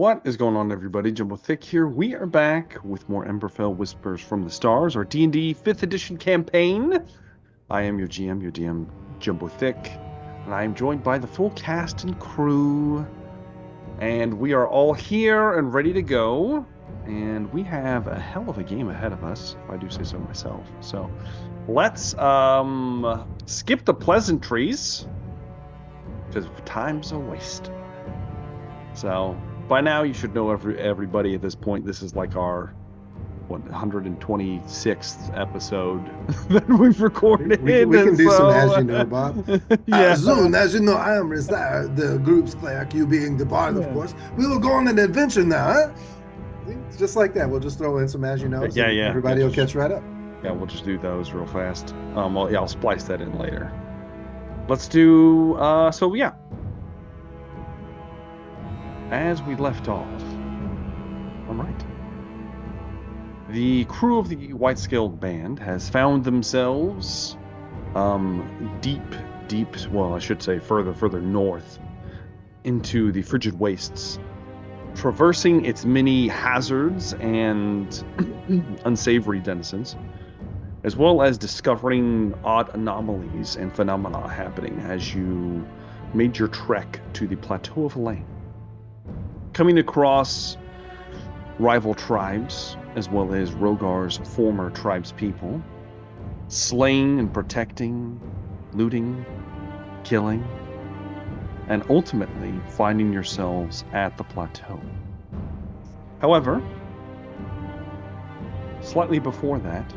What is going on, everybody? Jumbo Thick here. We are back with more Emberfell Whispers from the Stars, our D&D 5th edition campaign. I am your DM, Jumbo Thick, and I am joined by the full cast and crew. And we are all here and ready to go. And we have a hell of a game ahead of us, if I do say so myself. So let's skip the pleasantries, because time's a waste. So by now, you should know everybody at this point. This is like our 126th episode that we've recorded. We can do some as you know, Bob. Yeah. Soon, as you know, I am the group's cleric, you being the bard, of course. We will go on an adventure now, huh? Just like that. We'll just throw in some as you know. Yeah. Everybody will catch right up. Yeah, we'll just do those real fast. I'll splice that in later. Let's do, as we left off. All right. The crew of the White-Scaled Band has found themselves deep, well, I should say further north into the frigid wastes, traversing its many hazards and unsavory denizens, as well as discovering odd anomalies and phenomena happening as you made your trek to the Plateau of Elaine. Coming across rival tribes, as well as Rogar's former tribespeople, slaying and protecting, looting, killing, and ultimately finding yourselves at the plateau. However, slightly before that,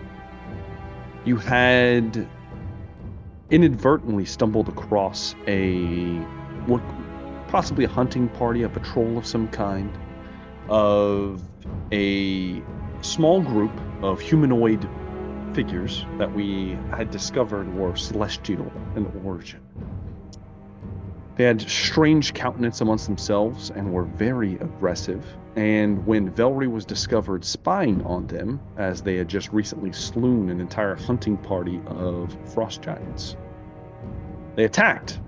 you had inadvertently stumbled across possibly a hunting party, a patrol of some kind, of a small group of humanoid figures that we had discovered were celestial in origin. They had strange countenance amongst themselves and were very aggressive, and when Velree was discovered spying on them, as they had just recently slewn an entire hunting party of frost giants, they attacked.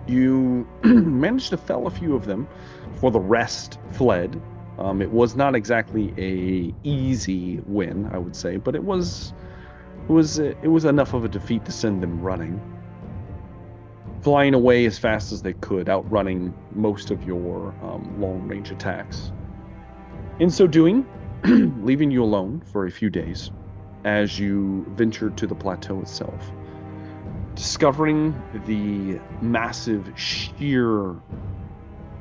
You managed to fell a few of them, for the rest fled. It was not exactly a easy win, I would say, but it was enough of a defeat to send them running, flying away as fast as they could, outrunning most of your long-range attacks. In so doing, leaving you alone for a few days as you ventured to the plateau itself, discovering the massive, sheer,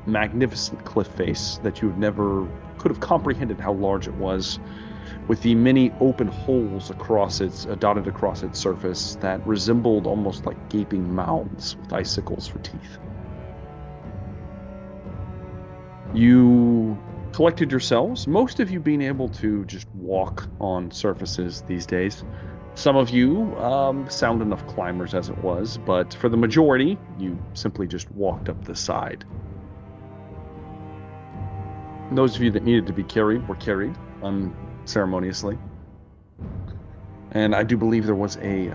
magnificent cliff face that you never could have comprehended how large it was, with the many open holes dotted across its surface that resembled almost like gaping mouths with icicles for teeth. You collected yourselves, most of you being able to just walk on surfaces these days. Some of you sound enough climbers as it was, but for the majority, you simply just walked up the side. Those of you that needed to be carried were carried unceremoniously. And I do believe there was a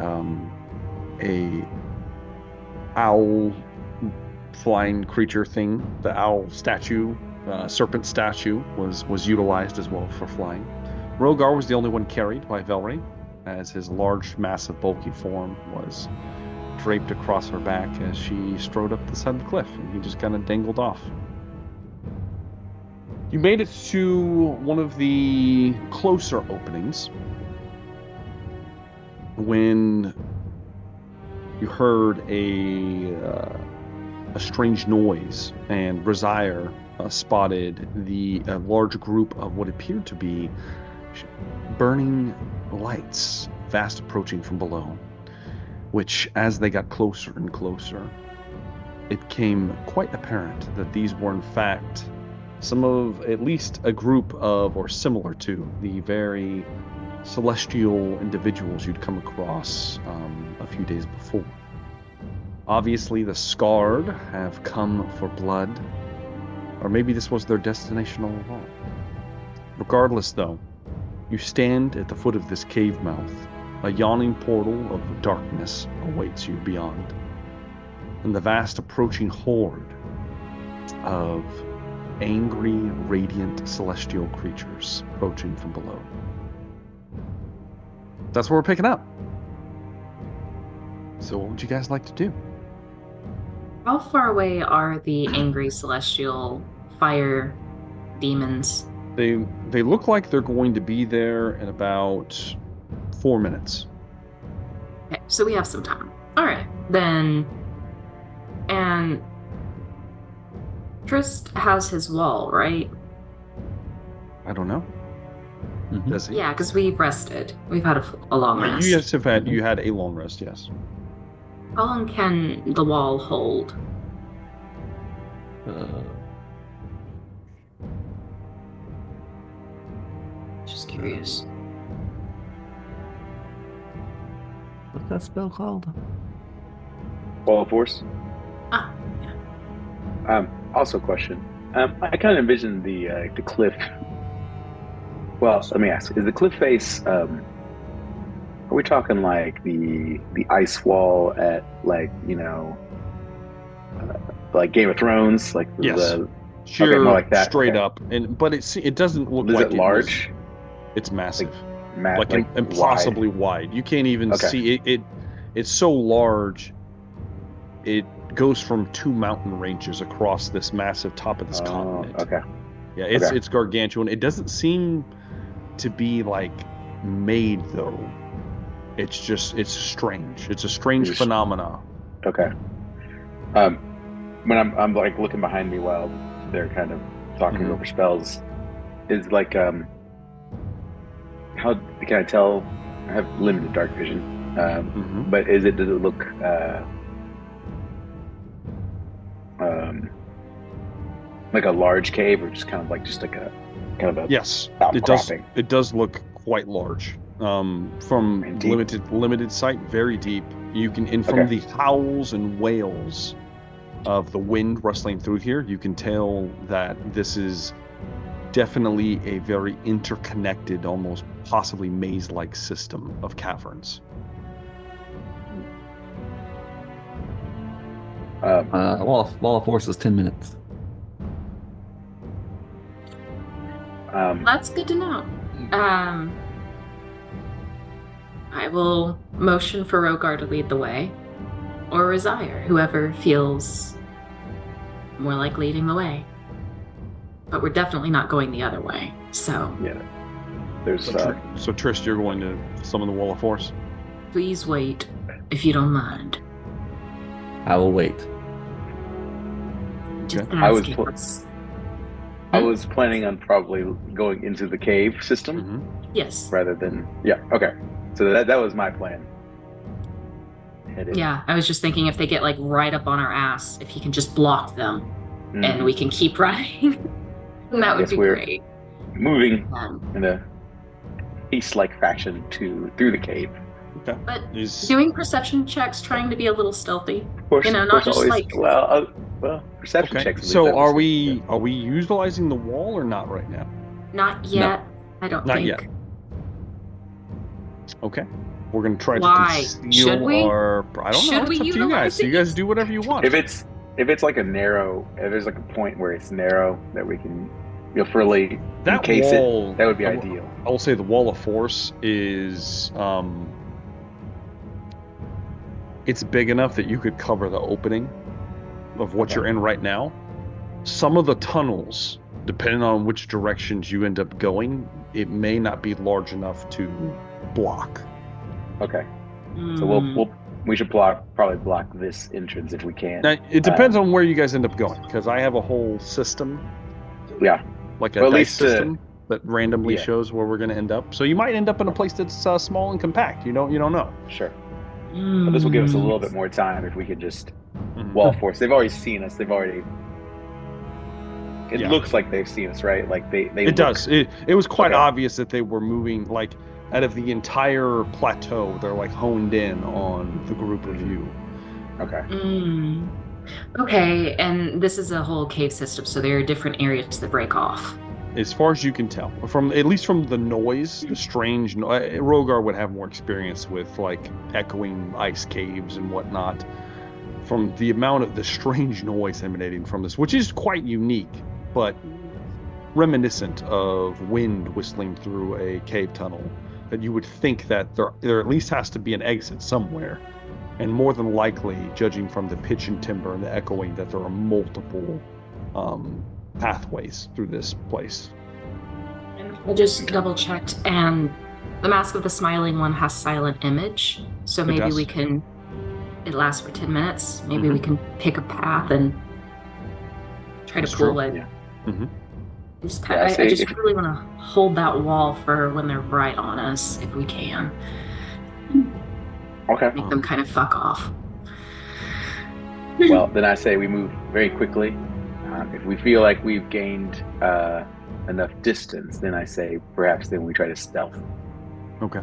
owl flying creature thing. The owl statue, serpent statue, was utilized as well for flying. Rogar was the only one carried by Velree, as his large, massive, bulky form was draped across her back as she strode up the side of the cliff, and he just kind of dangled off. You made it to one of the closer openings when you heard a strange noise, and Brazier spotted a large group of what appeared to be burning lights fast approaching from below, which, as they got closer and closer, it became quite apparent that these were in fact at least a group of, or similar to, the very celestial individuals you'd come across a few days before. Obviously, the Scarred have come for blood, or maybe this was their destination all along. Regardless, though, you stand at the foot of this cave mouth. A yawning portal of darkness awaits you beyond, and the vast approaching horde of angry, radiant celestial creatures approaching from below. That's what we're picking up. So what would you guys like to do? How far away are the angry celestial fire demons? They look like they're going to be there in about 4 minutes. Okay, so we have some time. All right, then. And Trist has his wall, right? I don't know. Mhm. Does he? Yeah, because we've rested. We've had a long rest. You guys have had a long rest, yes. How long can the wall hold? Just curious. What's that spell called? Wall of Force. Ah, yeah. Also, question. I kind of envision the cliff. Well, let me ask: is the cliff face? Are we talking like the ice wall at like like Game of Thrones, like Yes. the Sheer, more like that. straight Okay. up, but it doesn't look Is like it large? It's massive, Like impossibly wide. You can't even Okay. see it. It's so large. It goes from 2 mountain ranges across this massive top of this continent. Okay. Yeah, it's Okay. it's gargantuan. It doesn't seem to be like made though. It's strange. It's a strange Just- phenomena. Okay. When I'm like looking behind me while they're kind of talking Mhm. over spells, is like how can I tell? I have limited dark vision, Mhm. but does it look like a large cave, or just kind of like like a kind of a Yes, outcropping? it does look quite large. From And deep? limited sight, very deep. You can, and from Okay. the howls and wails of the wind rustling through here, you can tell that this is definitely a very interconnected, almost possibly maze-like system of caverns. Wall of Force is 10 minutes. That's good to know. I will motion for Rogar to lead the way, or Razire, whoever feels more like leading the way. But we're definitely not going the other way. So Yeah. There's So Trist, you're going to summon the Wall of Force. please wait, if you don't mind. I will wait. Just Okay. I was asking. pl- What's- I was planning on probably going into the cave system Mhm. Yes. rather than okay. So that was my plan. Head in. Yeah, I was just thinking if they get like right up on our ass, if he can just block them Mhm. and we can keep running, that would Guess be we're- great. moving Um, in a haste-like fashion through the cave. Okay. but Is doing perception checks, trying to be a little stealthy. Of course, You know, of not course, just always, like- perception okay. checks. at least, So that was are good. we utilizing the wall or not right now? Not yet. I don't Not think. yet. Okay. We're gonna try Why? to conceal Should we? our. I don't Should know. we It's up to you utilize guys. You it? guys do whatever you want. If it's like a narrow, if there's like a point where it's narrow that we can fully That encase wall, it, that would be I will- ideal. I will say the Wall of Force is it's big enough that you could cover the opening of what Okay. you're in right now. Some of the tunnels, depending on which directions you end up going, it may not be large enough to block. Okay, Mm. so we should probably block this entrance if we can. Now, it depends on where you guys end up going, because I have a whole system, Yeah, like a Well, at dice least, system that randomly yeah. shows where we're going to end up. So you might end up in a place that's small and compact. You don't know. sure. But this will give us a little Mm. bit more time if we could just Mhm. wall force. They've already seen us. It Yeah. looks like they've seen us, right? Like they It does. It was quite Okay. obvious that they were moving, like, out of the entire plateau. They're like honed in on the group of you. Okay. Mm. Okay, and this is a whole cave system, so there are different areas that break off. As far as you can tell, at least from the noise, the strange Rogar would have more experience with like echoing ice caves and whatnot. From the amount of the strange noise emanating from this, which is quite unique, but reminiscent of wind whistling through a cave tunnel, that you would think that there at least has to be an exit somewhere. And more than likely, judging from the pitch and timber and the echoing, that there are multiple pathways through this place. I just double checked, and the Mask of the Smiling One has silent image, so maybe does. we can. It lasts for 10 minutes. Maybe we can pick a path and try to pull it. Yeah. I just really want to hold that wall for when they're right on us, if we can. Okay. Make them kind of fuck off. Well, then I say we move very quickly. If we feel like we've gained enough distance, then I say perhaps then we try to stealth. Okay.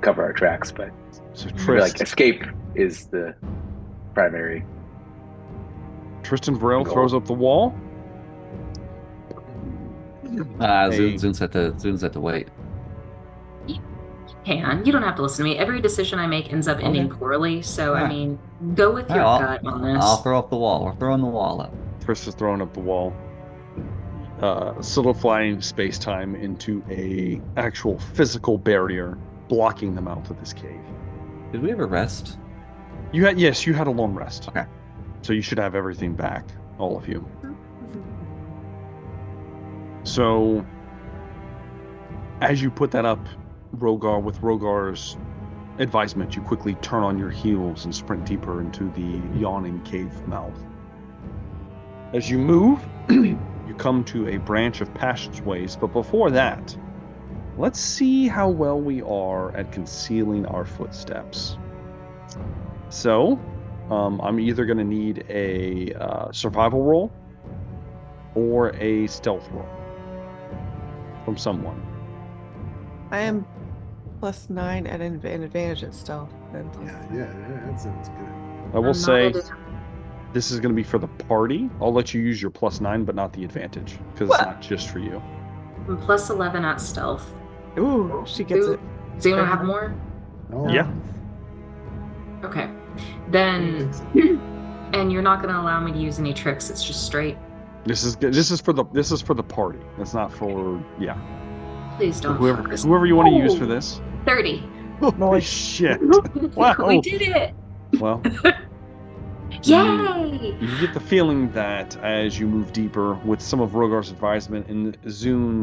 Cover our tracks, but So I feel like escape is the primary. Tristan Varel Goal. throws up the wall. Zune's at the wait. You don't have to listen to me. Every decision I make ends up ending poorly, so I mean, go with your gut on this. I'll throw up the wall. We're throwing the wall up. Tristan's throwing up the wall. Solidifying space-time into a actual physical barrier blocking the mouth of this cave. Did we ever rest? You had a long rest. Okay. So you should have everything back, all of you. So as you put that up, with Rogar's advisement, you quickly turn on your heels and sprint deeper into the yawning cave mouth. As you move, you come to a branch of passageways, but before that, let's see how well we are at concealing our footsteps. So, I'm either going to need a survival roll or a stealth roll from someone. I am +9 at an advantage at stealth. Yeah, that sounds good. I will say this is going to be for the party. I'll let you use your +9, but not the advantage, because it's not just for you. I'm +11 at stealth. Ooh, she gets it. Does anyone have more? Oh, Yeah. Okay. Then, and you're not going to allow me to use any tricks. It's just straight. This is for the party. That's not for Please don't. Whoever you want to use for this. 30. Holy shit! Wow. We did it. Well. Yay! You get the feeling that as you move deeper with some of Rogar's advisement and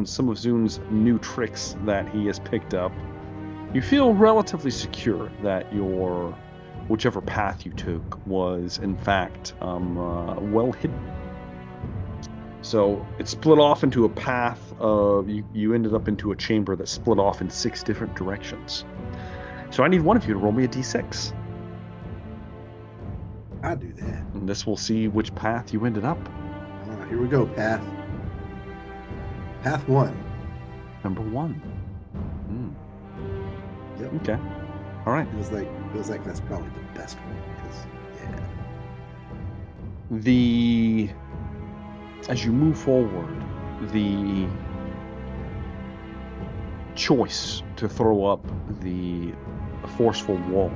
some of Zune's new tricks that he has picked up, you feel relatively secure that whichever path you took was in fact well hidden. So it split off into a path of you ended up into a chamber that split off in 6 different directions. So I need one of you to roll me a d6. I'll do that. And this will see which path you ended up. Here we go, path. Path 1. Number 1. Yep. Okay. All right. Feels like that's probably the best one. As you move forward, the choice to throw up the forceful wall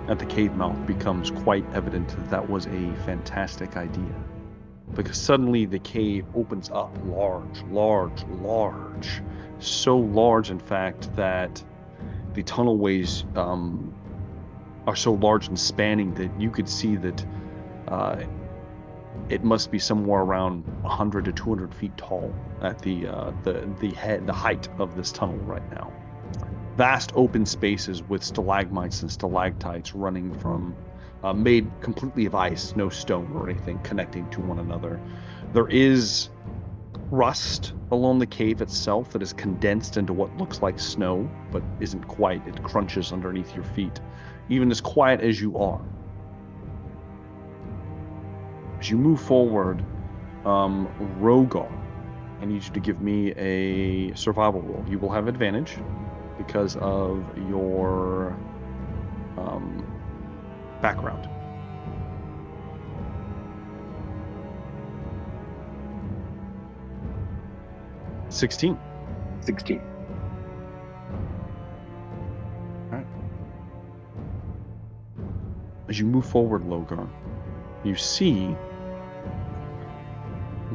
at the cave mouth becomes quite evident that was a fantastic idea. Because suddenly the cave opens up large. So large, in fact, that the tunnelways are so large and spanning that you could see that it must be somewhere around 100 to 200 feet tall at the height of this tunnel right now. Vast open spaces with stalagmites and stalactites running from, made completely of ice, no stone or anything connecting to one another. There is rust along the cave itself that is condensed into what looks like snow, but isn't quite. It crunches underneath your feet, even as quiet as you are. As you move forward, Rogar, I need you to give me a survival roll. You will have advantage because of your background. $16. 16. All right. As you move forward, Logar, you see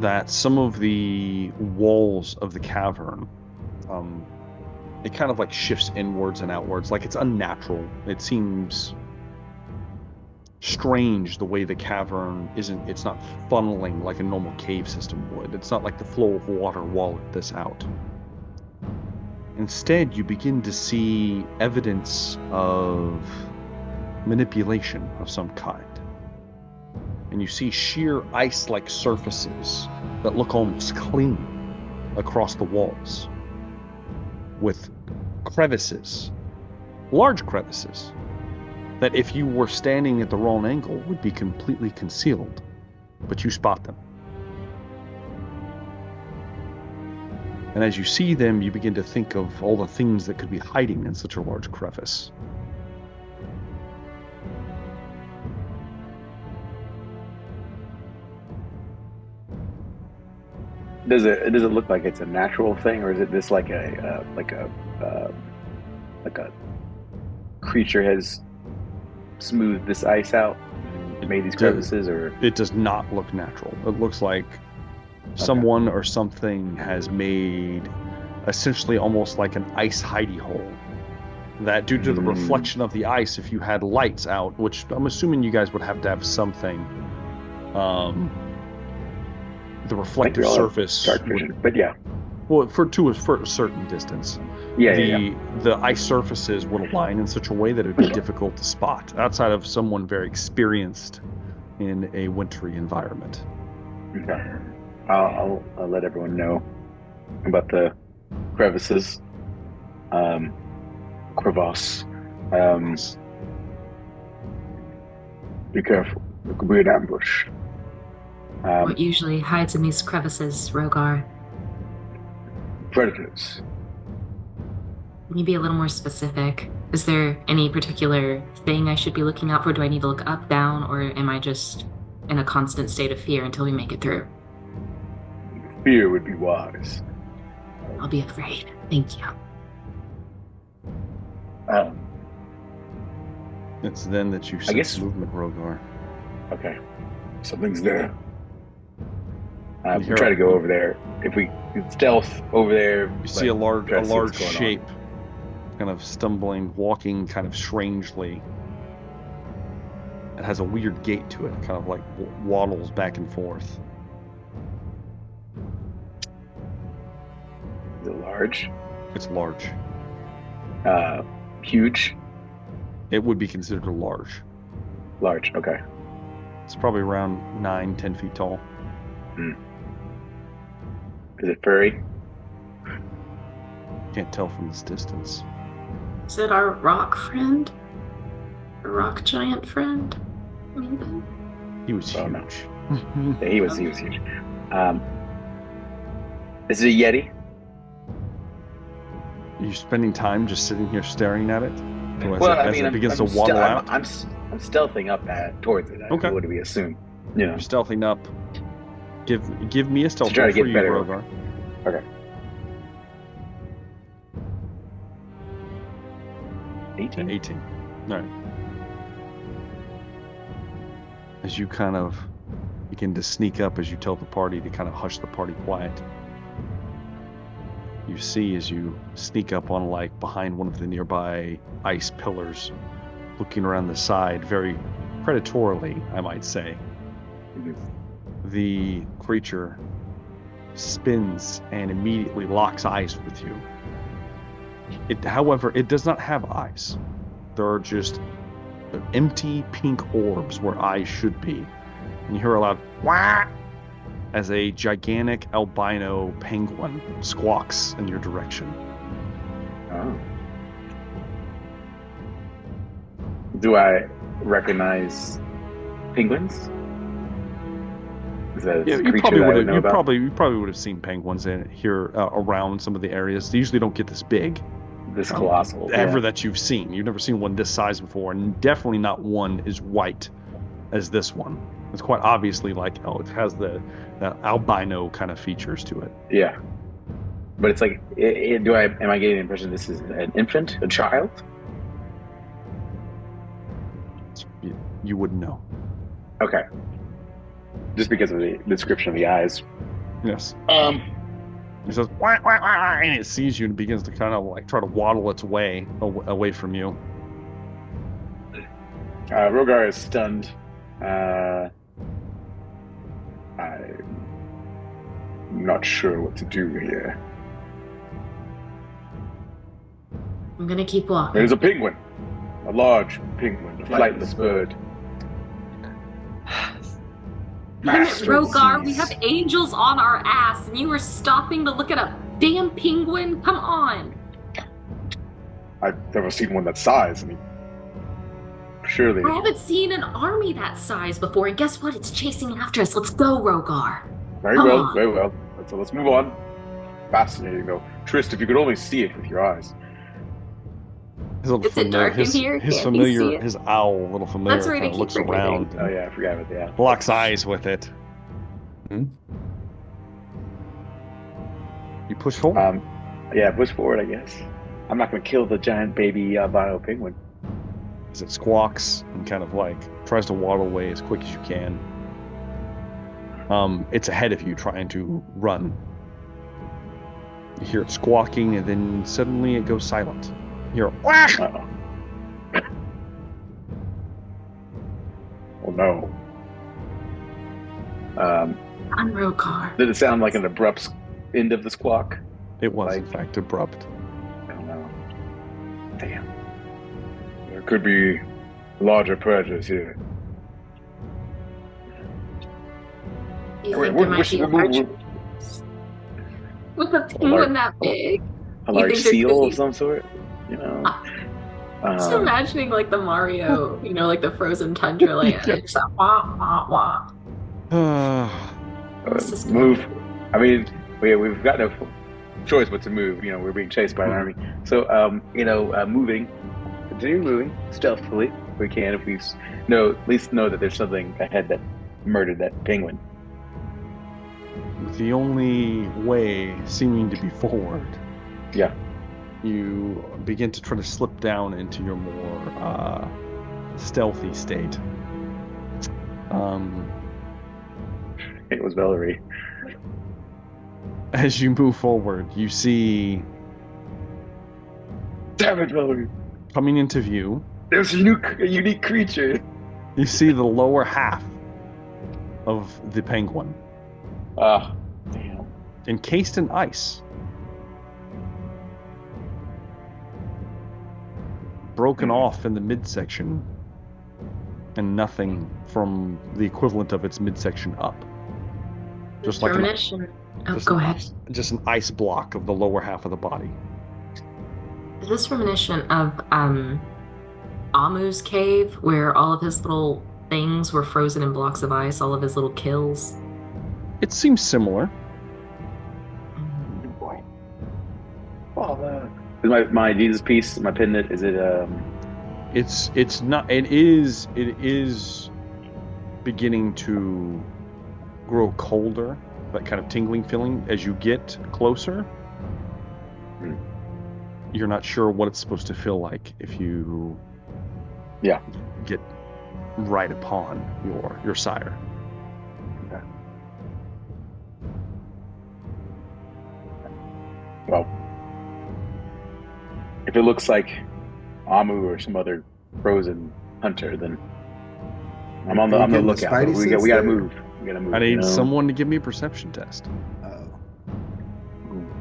that some of the walls of the cavern, it kind of like shifts inwards and outwards, like it's unnatural. It seems strange the way the cavern it's not funneling like a normal cave system would. It's not like the flow of water walled this out. Instead, you begin to see evidence of manipulation of some kind. And you see sheer ice-like surfaces that look almost clean across the walls, with crevices, large crevices, that if you were standing at the wrong angle would be completely concealed, but you spot them. And as you see them, you begin to think of all the things that could be hiding in such a large crevice. Does it look like it's a natural thing, or is it this like a creature has smoothed this ice out and made these crevices, or it does not look natural? It looks like someone or something has made essentially almost like an ice hidey hole. That due to the reflection of the ice, if you had lights out, which I'm assuming you guys would have to have something, the reflective surface. Dark vision, but yeah. Well, for a certain distance. The ice surfaces would align in such a way that it would be difficult to spot outside of someone very experienced in a wintry environment. Okay. I'll let everyone know about the crevices. Crevasse. Be careful. There could be an ambush. What usually hides in these crevices, Rogar? Predators. Can you be a little more specific? Is there any particular thing I should be looking out for? Do I need to look up, down, or am I just in a constant state of fear until we make it through? Fear would be wise. I'll be afraid. Thank you. It's then that you sense movement, Rogar. Okay. Something's there. We try to go over there. If we could stealth over there. You see a large shape kind of stumbling, walking kind of strangely. It has a weird gait to it, kind of like waddles back and forth. Is it large? It's large. Huge? It would be considered large. Large, okay. It's probably around 9-10 feet tall. Is it furry? Can't tell from this distance. Is it our rock friend? A rock giant friend? Maybe? He was huge. No. Yeah, he was huge. Is it a Yeti? Are you spending time just sitting here staring at it? As it begins to waddle out? I'm stealthing up towards it. Okay. What do we assume? You're stealthing up. Give me a stealth roll for you, Rogar. Okay. 18? 18. All right. As you kind of begin to sneak up, as you tell the party to kind of hush the party quiet, you see as you sneak up on behind one of the nearby ice pillars, looking around the side very predatorily, I might say. The creature spins and immediately locks eyes with you. However, it does not have eyes. There are just empty pink orbs where eyes should be. And you hear a loud wah as a gigantic albino penguin squawks in your direction. Oh. Do I recognize penguins? Is that a creature that I know about? You probably would have seen penguins in here around some of the areas. They usually don't get this big. This colossal. Ever that you've seen. You've never seen one this size before, and definitely not one as white as this one. It's quite obviously it has the albino kind of features to it. Yeah. But it's like, am I getting the impression this is an infant, a child? You wouldn't know. Okay. just because of the description of the eyes. Yes. Um, It says, wah, wah, wah, and it sees you and begins to kind of like try to waddle its way away from you. Rogar is stunned. I'm not sure what to do here. I'm gonna keep walking. There's a penguin. A large penguin. A flightless bird. Damn it, Rogar, we have angels on our ass, and you were stopping to look at a damn penguin? Come on. I've never seen one that size. I mean, surely. I haven't seen an army that size before, and guess what? It's chasing after us. Let's go, Rogar. Very Come well, on. very well. So let's move on. Fascinating, though. Trist, if you could only see it with your eyes. His little Is it dark in here? His Can't you see familiar, it? his owl, little familiar, That's right, kind I of keep looks forgetting. around, Oh yeah, I forgot about that. locks eyes with it. Hmm? You push forward. Yeah, push forward, I guess. I'm not going to kill the giant baby albino penguin. As it squawks and kind of like tries to waddle away as quick as you can. It's ahead of you, trying to run. You hear it squawking, and then suddenly it goes silent. You hear a whack! Uh-oh. Oh no. I'm Rogar. Did it sound like an abrupt end of the squawk? It was, in Like- fact, abrupt. I don't know. Damn. There could be larger predators here. You Wait, think there might be a large... we're- With a penguin that big? a You large think there seal could of be- some sort? You know? Just imagining like the Mario, you know, like the frozen tundra, like it's like, wah, wah, wah. This is move. I mean, we've got no choice but to move. You know, we're being chased by an army. So, moving, continue moving stealthily if we can. If we at least know that there's something ahead that murdered that penguin. The only way seeming to be forward. Yeah. You begin to try to slip down into your more stealthy state. It was Velree. As you move forward, you see Damn it, Velree! coming into view, There's a unique creature. you see the lower half of the penguin, Ah, damn. encased in ice. Broken off in the midsection, and nothing from the equivalent of its midsection up. Just like Premonition. Oh, just go an ahead. ice- just an ice block of the lower half of the body. Is this reminiscent of Amu's cave, where all of his little things were frozen in blocks of ice, all of his little kills? It seems similar. Good boy. Oh, is my Jesus piece, my pendant, is it It's not. It is beginning to grow colder. That kind of tingling feeling as you get closer. Hmm. You're not sure what it's supposed to feel like if you get right upon your sire. Okay. Well, if it looks like Amu or some other frozen hunter, then I'm on the Are you getting the lookout. Spidey We sense gotta there? move. We gotta move. I you need know? someone to give me a perception test. Oh,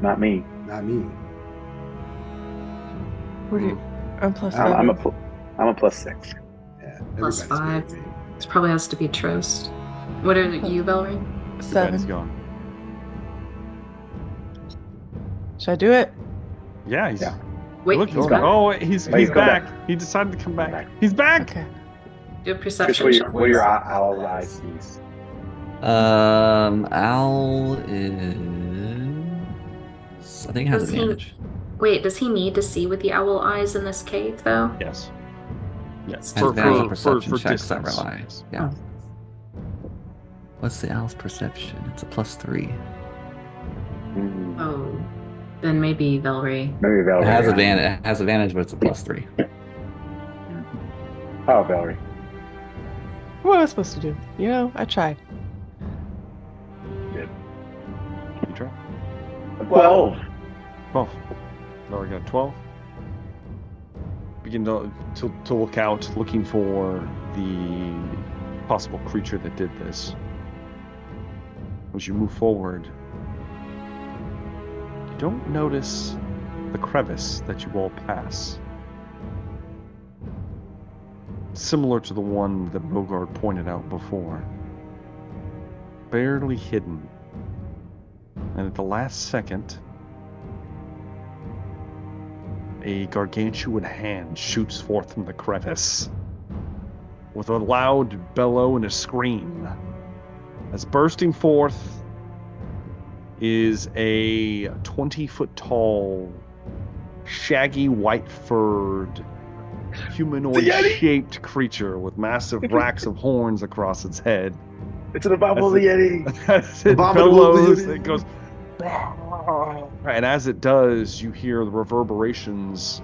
Not me. not me. What do you, I'm plus I'm- seven. I'm a +6. Yeah, Plus everybody's good 5. at me. This probably has to be Trost. What are you, Velree? That is 7. gone. Should I do it? Yeah, he's. Yeah. Wait, Look, he's he's back. Oh, he's He's come back. back. He decided to come back. Back. He's back. Okay. Do a Just perception what check. your owl eyes sees. Owl is. I think it has Does he- advantage. Wait, does he need to see with the owl eyes in this cave, though? Yes. Yes. Has advantage on perception checks that distance. rely. Yeah. Oh. What's the owl's perception? It's a +3. Mm, Oh, then maybe Velree. Maybe Velree. It has advantage. It has advantage, but it's a +3. Oh, Velree. What am I supposed to do? You know, I tried. 12. 12. No, we got 12. Begin to look out, looking for the possible creature that did this. As you move forward, you don't notice the crevice that you all pass. Similar to the one that Rogard pointed out before. Barely hidden. And at the last second, a gargantuan hand shoots forth from the crevice with a loud bellow and a scream. As bursting forth is a 20-foot tall, shaggy, white-furred, humanoid-shaped creature with massive racks of horns across its head. It's an abominable Yeti. As it bellows, it goes... And as it does, you hear the reverberations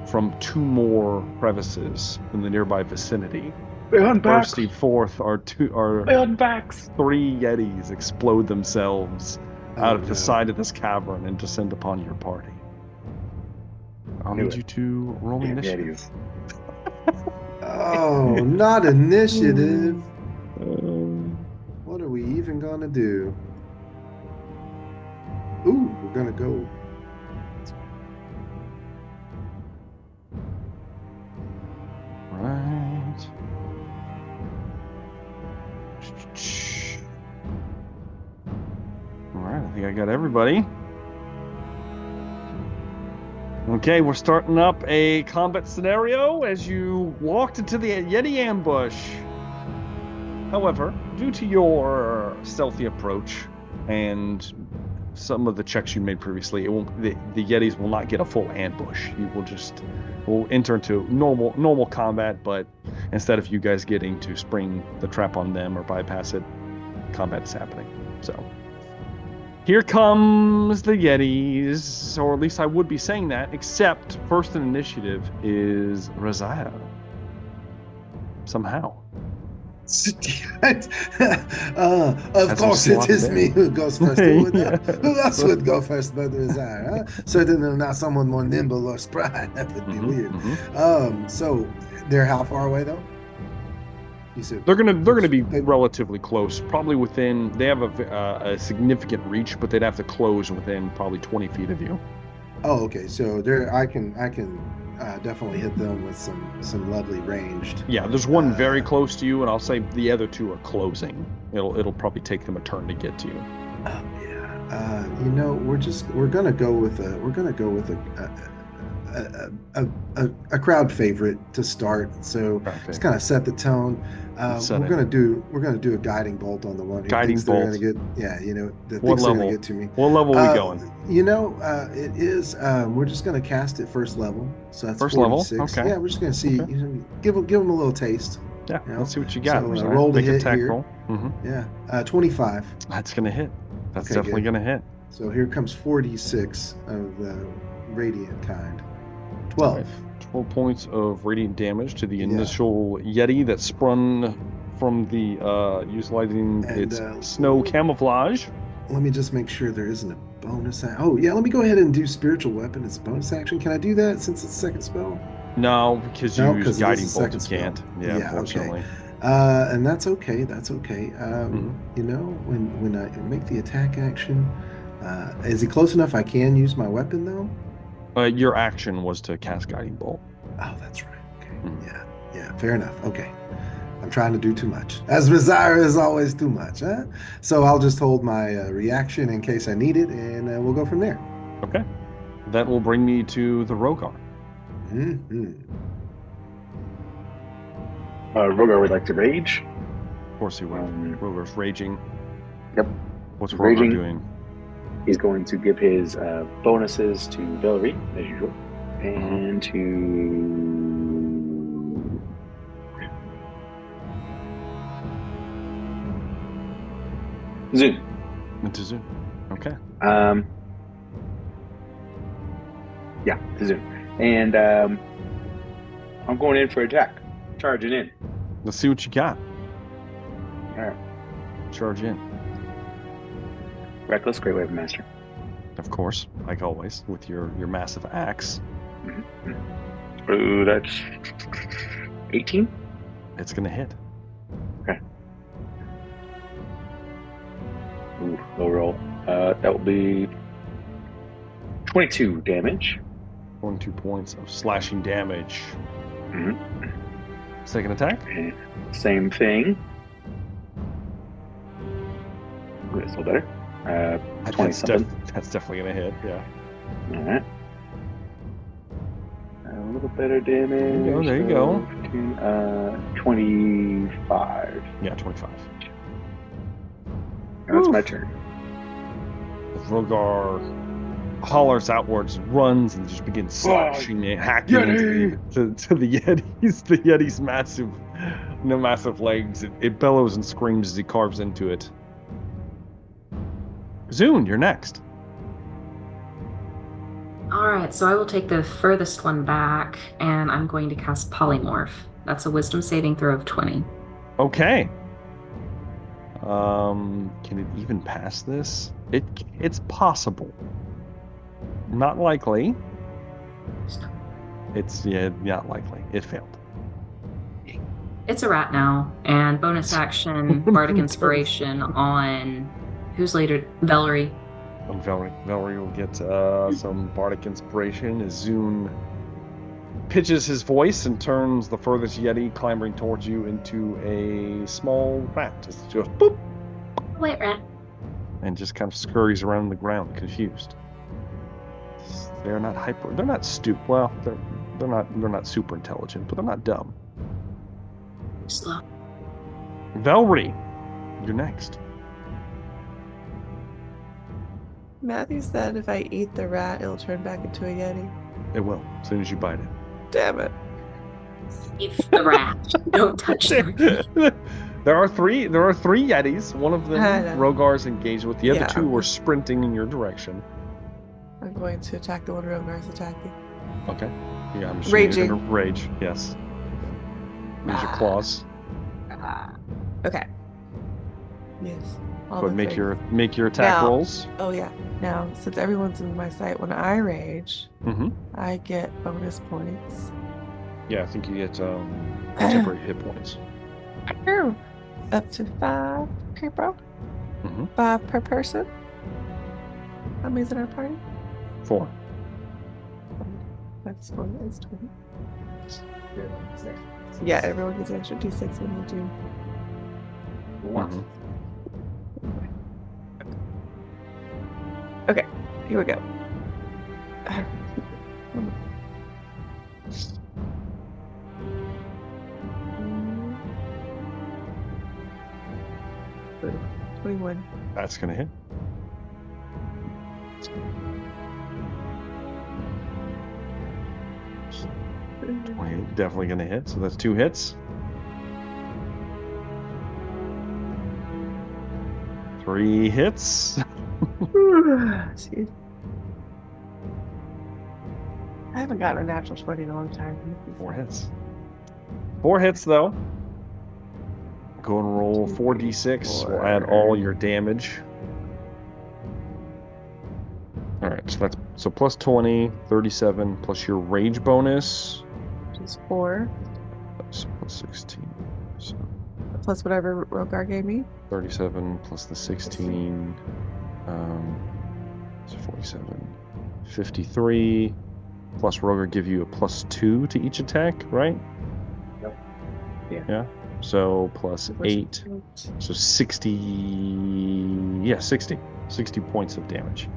from 2 more crevices in the nearby vicinity. Bursting forth are 3 Yetis explode themselves out of the side of this cavern and descend upon your party. I'll need you to roll initiative. Oh, not initiative. What are we even gonna do? Ooh, we're gonna go. Right. Alright, I think I got everybody. Okay, we're starting up a combat scenario as you walked into the Yeti ambush. However, due to your stealthy approach and some of the checks you made previously, the Yetis will not get a full ambush. You will enter into normal combat, but instead of you guys getting to spring the trap on them or bypass it, combat is happening. So here comes the Yetis, or at least I would be saying that, except first in initiative is Razaya. Somehow. Of course it is me who goes first. Who else would go first but Razaya? Huh? Certainly not someone more nimble or spry. That would be weird. So they're how far away though? You said they're gonna be relatively close, probably within. They have a significant reach, but they'd have to close within probably 20 feet of you. Oh, okay. So there, I can definitely hit them with some lovely ranged. Yeah, there's one very close to you, and I'll say the other 2 are closing. It'll probably take them a turn to get to you. Oh yeah. We're gonna go with a crowd favorite to start. So just kind of set the tone. We're gonna do a guiding bolt on the one who thinks they're gonna get. Yeah, that thinks they're gonna get to me. What level are we going? It is. We're just gonna cast it first level. So that's first 46. level. Okay. Yeah, we're just gonna see. Okay. Give them a little taste. Yeah. Let's see what you got. So, roll to hit here. Roll. Yeah. 25. That's gonna hit. That's definitely gonna hit. So here comes 46 of the radiant kind. 12. Right. 12 points of radiant damage to the initial Yeti that sprung from the utilizing its snow camouflage. Let me just make sure there isn't a bonus action. Oh yeah, let me go ahead and do spiritual weapon. It's a bonus action. Can I do that since it's second spell? No, because you use guiding bolt. You can't. Yeah, unfortunately. Okay. And that's okay. That's okay. When I make the attack action, is it close enough? I can use my weapon though. Your action was to cast guiding bolt. Oh, that's right. Okay. Yeah. Fair enough. Okay. I'm trying to do too much. As Razaya is always too much, huh? So I'll just hold my reaction in case I need it, and we'll go from there. Okay. That will bring me to the Rogar. Rogar would like to rage. Of course he will. Rogar's raging. Yep. What's Rogar doing? He's going to give his bonuses to Velree, as usual, and to Zune. To Zune. Okay. Yeah, to Zune. And I'm going in for attack. Charging in. Let's see what you got. All right. Charge in. Reckless, great weapon master. Of course, like always, with your massive axe. Oh, that's 18. It's gonna hit. Okay. Ooh, low roll. That will be 22 damage. 22 points of slashing damage. Mm-hmm. Second attack. And same thing. Ooh, that's a little better. 20 something. That's definitely gonna hit. Yeah. All right. A little better damage. There you go. 25. Yeah, 25. And that's my turn. Rogar hollers outwards, runs, and just begins slashing and hacking into the Yetis. The Yeti's massive legs. It bellows and screams as he carves into it. Zune, you're next. Alright, so I will take the furthest one back, and I'm going to cast Polymorph. That's a wisdom saving throw of 20. Okay. Can it even pass this? It's possible. Not likely. It's not likely. It failed. It's a rat now, and bonus action Bardic Inspiration on who's later? Velree. Velree will get some Bardic Inspiration as Zune pitches his voice and turns the furthest Yeti clambering towards you into a small rat. Just boop. Wait, rat. And just kind of scurries around the ground, confused. They're not stupid. Well, they're not super intelligent, but they're not dumb. Slow. Velree, you're next. Matthew said if I eat the rat, it'll turn back into a Yeti. It will, as soon as you bite it. Damn it. Eat the rat. Don't touch them. There are three Yetis. One of them Rogar's engaged with. The other two were sprinting in your direction. I'm going to attack the one Rogar's attacking. Okay. Yeah, I'm just Raging. Gonna rage. Yes. Use your claws. Okay. Yes. But make your attack rolls. Oh yeah. Now, since everyone's in my sight, when I rage, I get bonus points. Yeah, I think you get temporary hit points. Up to 5 people. 5 per person. How many's in our party? 4. That's 4. That's 20. Yeah, everyone gets an extra D6 when they do. Okay, here we go. 21. That's gonna hit. 20, definitely gonna hit. So that's 2 hits. 3 hits. See, I haven't gotten a natural 20 in a long time. 4 hits. 4 hits though. Go and roll 4d6. We'll add all your damage. Alright, so plus 20, 37, plus your rage bonus. Which is 4. So plus 16. So plus whatever Rogar gave me. 37 plus the 16. So 47. 53. Plus Rogar give you a plus 2 to each attack, right? Yep. Yeah. So plus 8. So 60. Yeah, 60. 60 points of damage.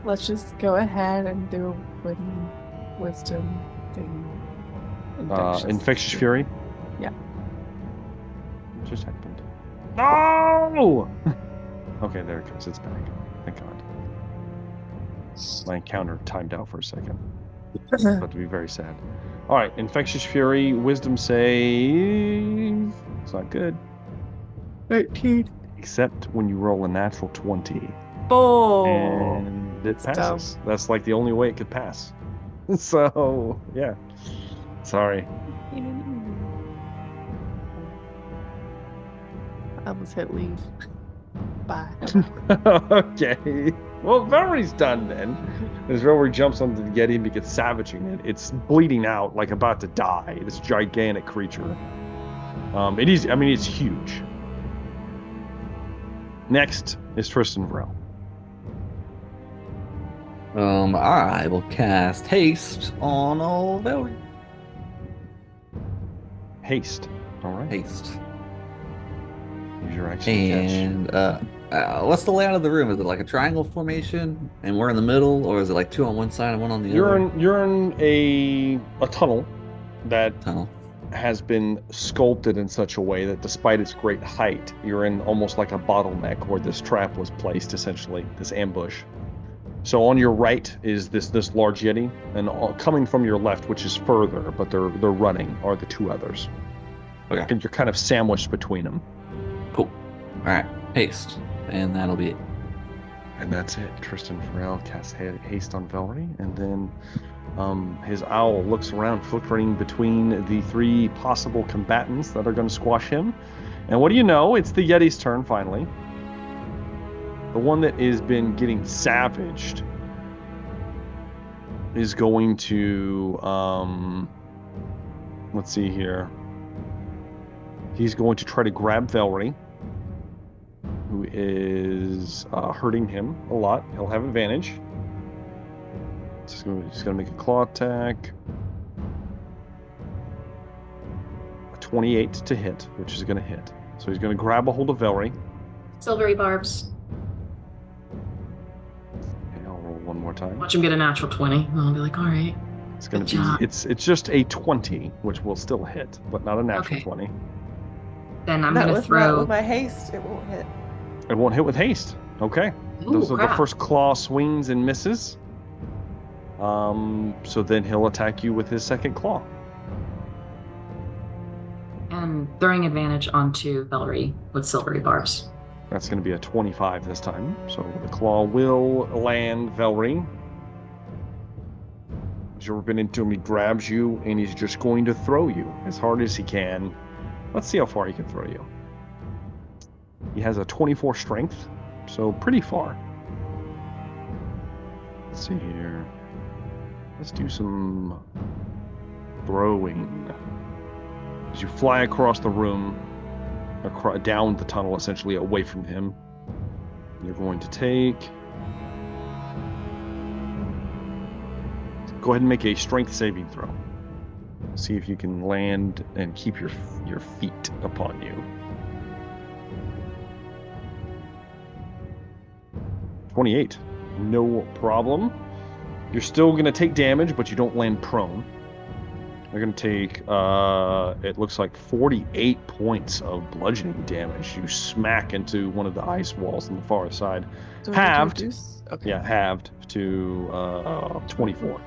Let's just go ahead and do wisdom thing. Infectious Fury? Yeah. What just happened? No! Okay, there it goes. It's back. Thank God. My encounter timed out for a second. It's about to be very sad. Alright, Infectious Fury, Wisdom save. It's not good. 13. Except when you roll a natural 20. Oh! And it passes. Dumb. That's like the only way it could pass. So, yeah. Sorry. I almost hit leave. Bye. Okay. Well, Velree's done then. As Velree jumps onto the Yeti and begins savaging it, it's bleeding out, like about to die. This gigantic creature. It is. I mean, it's huge. Next is Tristan Varel. I will cast haste on old Velree. Haste. All right. Haste. Use your action to catch. And what's the layout of the room? Is it like a triangle formation, and we're in the middle, or is it like 2 on one side and 1 on the other? You're in a tunnel that Tunnel. has been sculpted in such a way that despite its great height, you're in almost like a bottleneck where this trap was placed, essentially, this ambush. So on your right is this large Yeti, and coming from your left, which is further, but they're running, are the 2 others. Okay. And you're kind of sandwiched between them. Cool. All right. Haste. And that'll be it. And that's it. Tristan Varel casts haste on Velree, and then his owl looks around, flickering between the 3 possible combatants that are going to squash him. And what do you know? It's the Yeti's turn, finally. The one that has been getting savaged is going to, let's see here. He's going to try to grab Velree, who is hurting him a lot. He'll have advantage. He's going to make a claw attack. A 28 to hit, which is going to hit. So he's going to grab a hold of Velree. Silvery barbs. Okay, I'll roll one more time. Watch him get a natural 20. And I'll be like, all right. It's going to be. It's just a 20, which will still hit, but not a natural 20. Then I'm going to throw. With my haste, it won't hit. It won't hit with haste. Okay. Ooh, Those are crap. the first claw swings and misses. So then he'll attack you with his second claw. And throwing advantage onto Velree with silvery barbs. That's going to be a 25 this time. So the claw will land Velree. As you're ripping into him, he grabs you, and he's just going to throw you as hard as he can. Let's see how far he can throw you. He has a 24 strength, so pretty far. Let's see here. Let's do some throwing. As you fly across the room, down the tunnel, essentially away from him, you're going to take... Go ahead and make a strength saving throw. See if you can land and keep your feet upon you. 28. No problem. You're still going to take damage, but you don't land prone. You're going to take, it looks like 48 points of bludgeoning damage. You smack into one of the ice walls on the far side. So Halved. Okay. Yeah, halved to 24.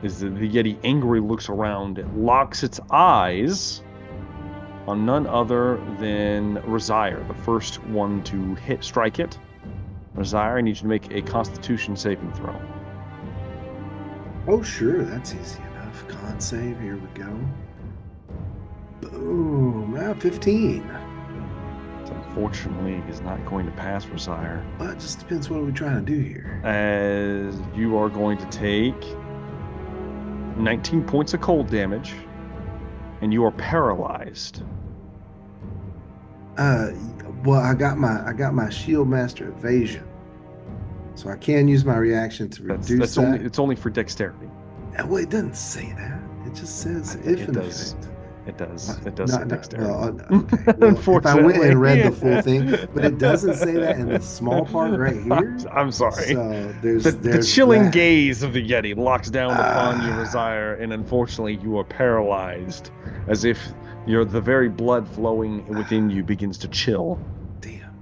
As the Yeti angrily looks around, it locks its eyes on none other than Razire, the first one to strike it. Razire, I need you to make a Constitution saving throw. Oh, sure, that's easy enough. Con save, here we go. Boom, 15. Unfortunately, is not going to pass Razire. Well, it just depends what are we trying to do here. As you are going to take 19 points of cold damage, and you are paralyzed. Well, I got my Shield Master evasion, so I can use my reaction to reduce that. It's only for dexterity. Well, it doesn't say that. It just says if in effect. It does. It does say dexterity. Okay. Well, if I went and read the full thing, but it doesn't say that in the small part right here. I'm sorry. So there's the chilling gaze of the Yeti locks down upon you, Razire, and unfortunately you are paralyzed, as if the very blood flowing within you begins to chill. Damn.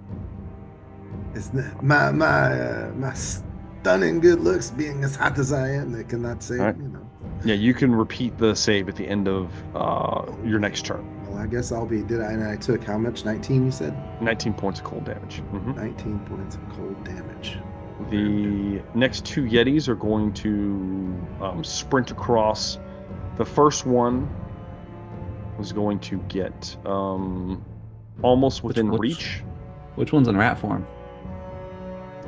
It's not, my stunning good looks being as hot as I am, they cannot say, right. Yeah, you can repeat the save at the end of your next turn. Well, I guess I'll be. And I took how much? 19, you said? 19 points of cold damage. Mm-hmm. 19 points of cold damage. The next 2 Yetis are going to sprint across. The first one is going to get almost within reach. Which one's in rat form?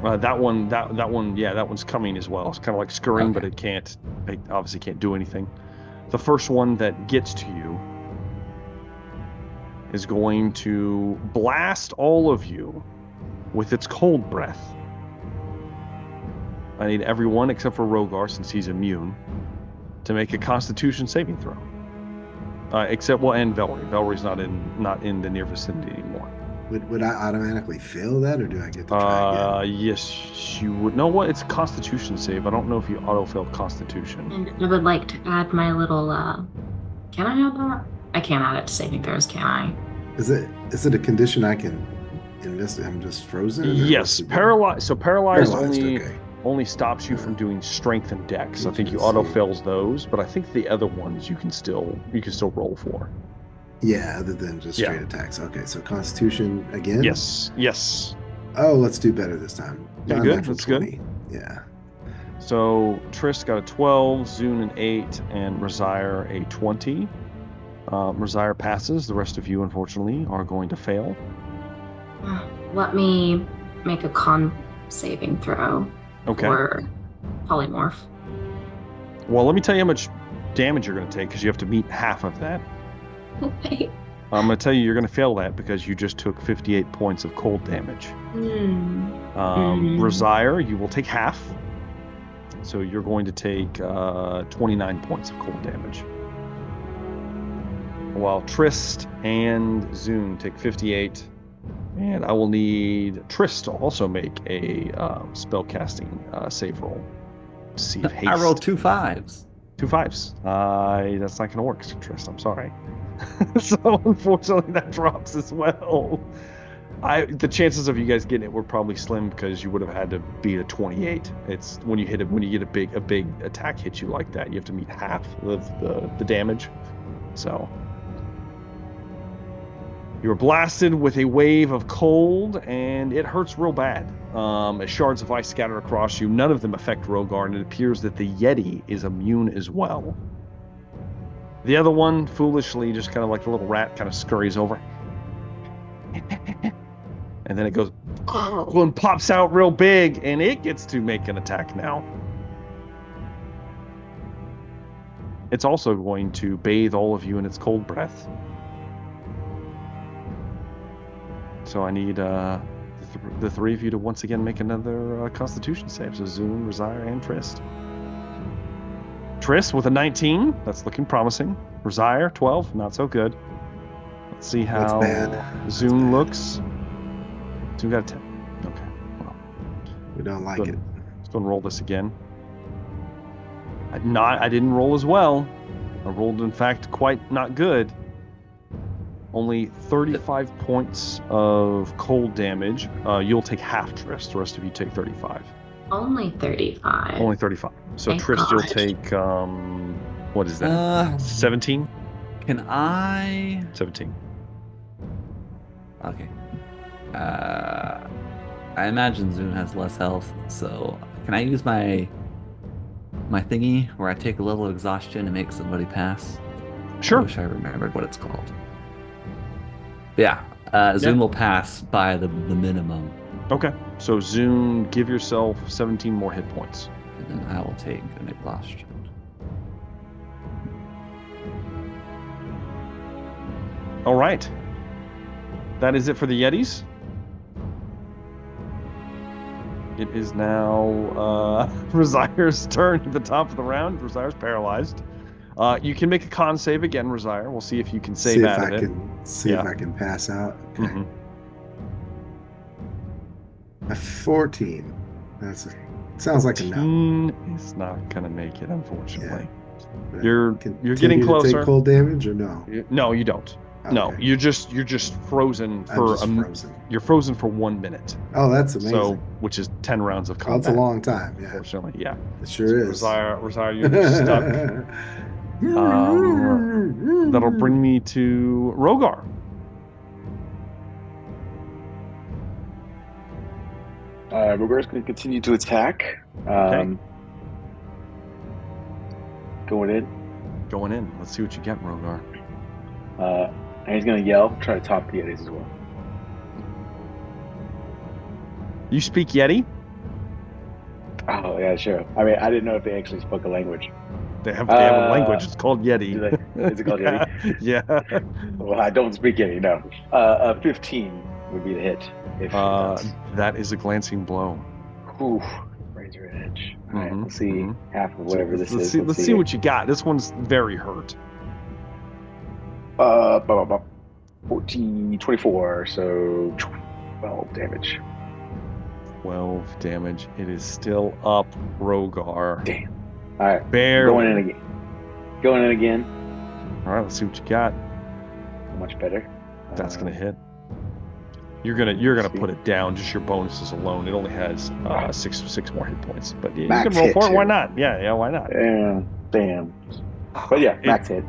That one, yeah, that one's coming as well. It's kind of like scurrying, Okay. but it obviously can't do anything. The first one that gets to you is going to blast all of you with its cold breath. I need everyone except for Rogar, since he's immune, to make a Constitution saving throw. And Velree. Velree's not in the near vicinity anymore. Would I automatically fail that, or do I get to try again? Yes, you would. No, what? It's a Constitution save. I don't know if you auto-failed Constitution. And I would like to add my little, can I add that? I can't add it to saving throws, can I? Is it a condition I can investigate? I'm just frozen? Yes, paralyzed. So paralyzed okay. only stops you from doing strength and dex. I think you auto-fails those, but I think the other ones you can still roll for. Yeah, other than just straight attacks. Okay, so Constitution again? Yes. Oh, let's do better this time. Yeah, good. That's 20. good. Yeah. So Triss got a 12, Zune an 8, and Razire a 20. Razire passes. The rest of you, unfortunately, are going to fail. Let me make a con saving throw for polymorph. Well, let me tell you how much damage you're going to take, because you have to meet half of that. Okay. I'm going to tell you you're going to fail that because you just took 58 points of cold damage. Razire, you will take half. So you're going to take 29 points of cold damage. While Trist and Zune take 58. And I will need Trist to also make a spellcasting save roll to see if haste. I rolled 2 5s. 2 5s. That's not going to work, Trist. I'm sorry. So unfortunately, that drops as well. The chances of you guys getting it were probably slim because you would have had to beat a 28. It's when you get a big attack hit you like that, you have to meet half of the damage. So you were blasted with a wave of cold, and it hurts real bad. As shards of ice scatter across you, none of them affect Rogar, and it appears that the Yeti is immune as well. The other one, foolishly, just kind of like a little rat, kind of scurries over. And then it goes and pops out real big, and it gets to make an attack now. It's also going to bathe all of you in its cold breath. So I need the three of you to once again make another Constitution save. So Zune, Razire, and Trist. Trist with a 19. That's looking promising. Razire, 12. Not so good. Let's see how Zune looks. Zune got a 10. Okay. Well, we don't like it. Let's go and roll this again. I didn't roll as well. I rolled, in fact, quite not good. Only 35 points of cold damage. You'll take half, Trist. The rest of you take 35. Only 35. Only 35. So Thank Trist, God. you'll take, what is that? 17? Can I? 17. Okay. I imagine Zune has less health, so can I use my thingy where I take a little exhaustion and make somebody pass? Sure. I wish I remembered what it's called. Yeah, Zune will pass by the minimum. Okay. So Zune, give yourself 17 more hit points. And then I will take an exhaustion. All right. That is it for the Yetis. It is now Razire's turn at the top of the round. Razire's paralyzed. You can make a con save again, Razire. We'll see if you can save out of it. See if I can pass out. Okay. A 14. Sounds like a no. It's not gonna make it, unfortunately. Yeah. You're getting closer. Take cold damage or no? No, you don't. Okay. No, you're just frozen for You're frozen for 1 minute. Oh, that's amazing. So, which is 10 rounds of combat. Oh, that's a long time. Yeah. Unfortunately, yeah. It sure is. Razire, you're stuck. That'll bring me to Rogar. Rogar's going to continue to attack. Okay. Going in. Going in. Let's see what you get, Rogar. And he's going to yell, try to top the Yetis as well. You speak Yeti? Oh yeah, sure. I mean, I didn't know if they actually spoke a language. They have a language. It's called Yeti. Is it called Yeti? Yeah. Well, I don't speak Yeti. No. 15 would be the hit. If that is a glancing blow. Ooh, razor edge. All right, we'll see half of whatever this is. Let's see what you got. This one's very hurt. 14, 24, so 12 damage. 12 damage. It is still up, Rogar. Damn. All right. Barely. Going in again. All right, let's see what you got. Much better. That's gonna hit. You're gonna put it down. Just your bonuses alone. It only has six more hit points. But yeah, you can roll for it. Why not? Yeah. Why not? Damn. But yeah, max hit.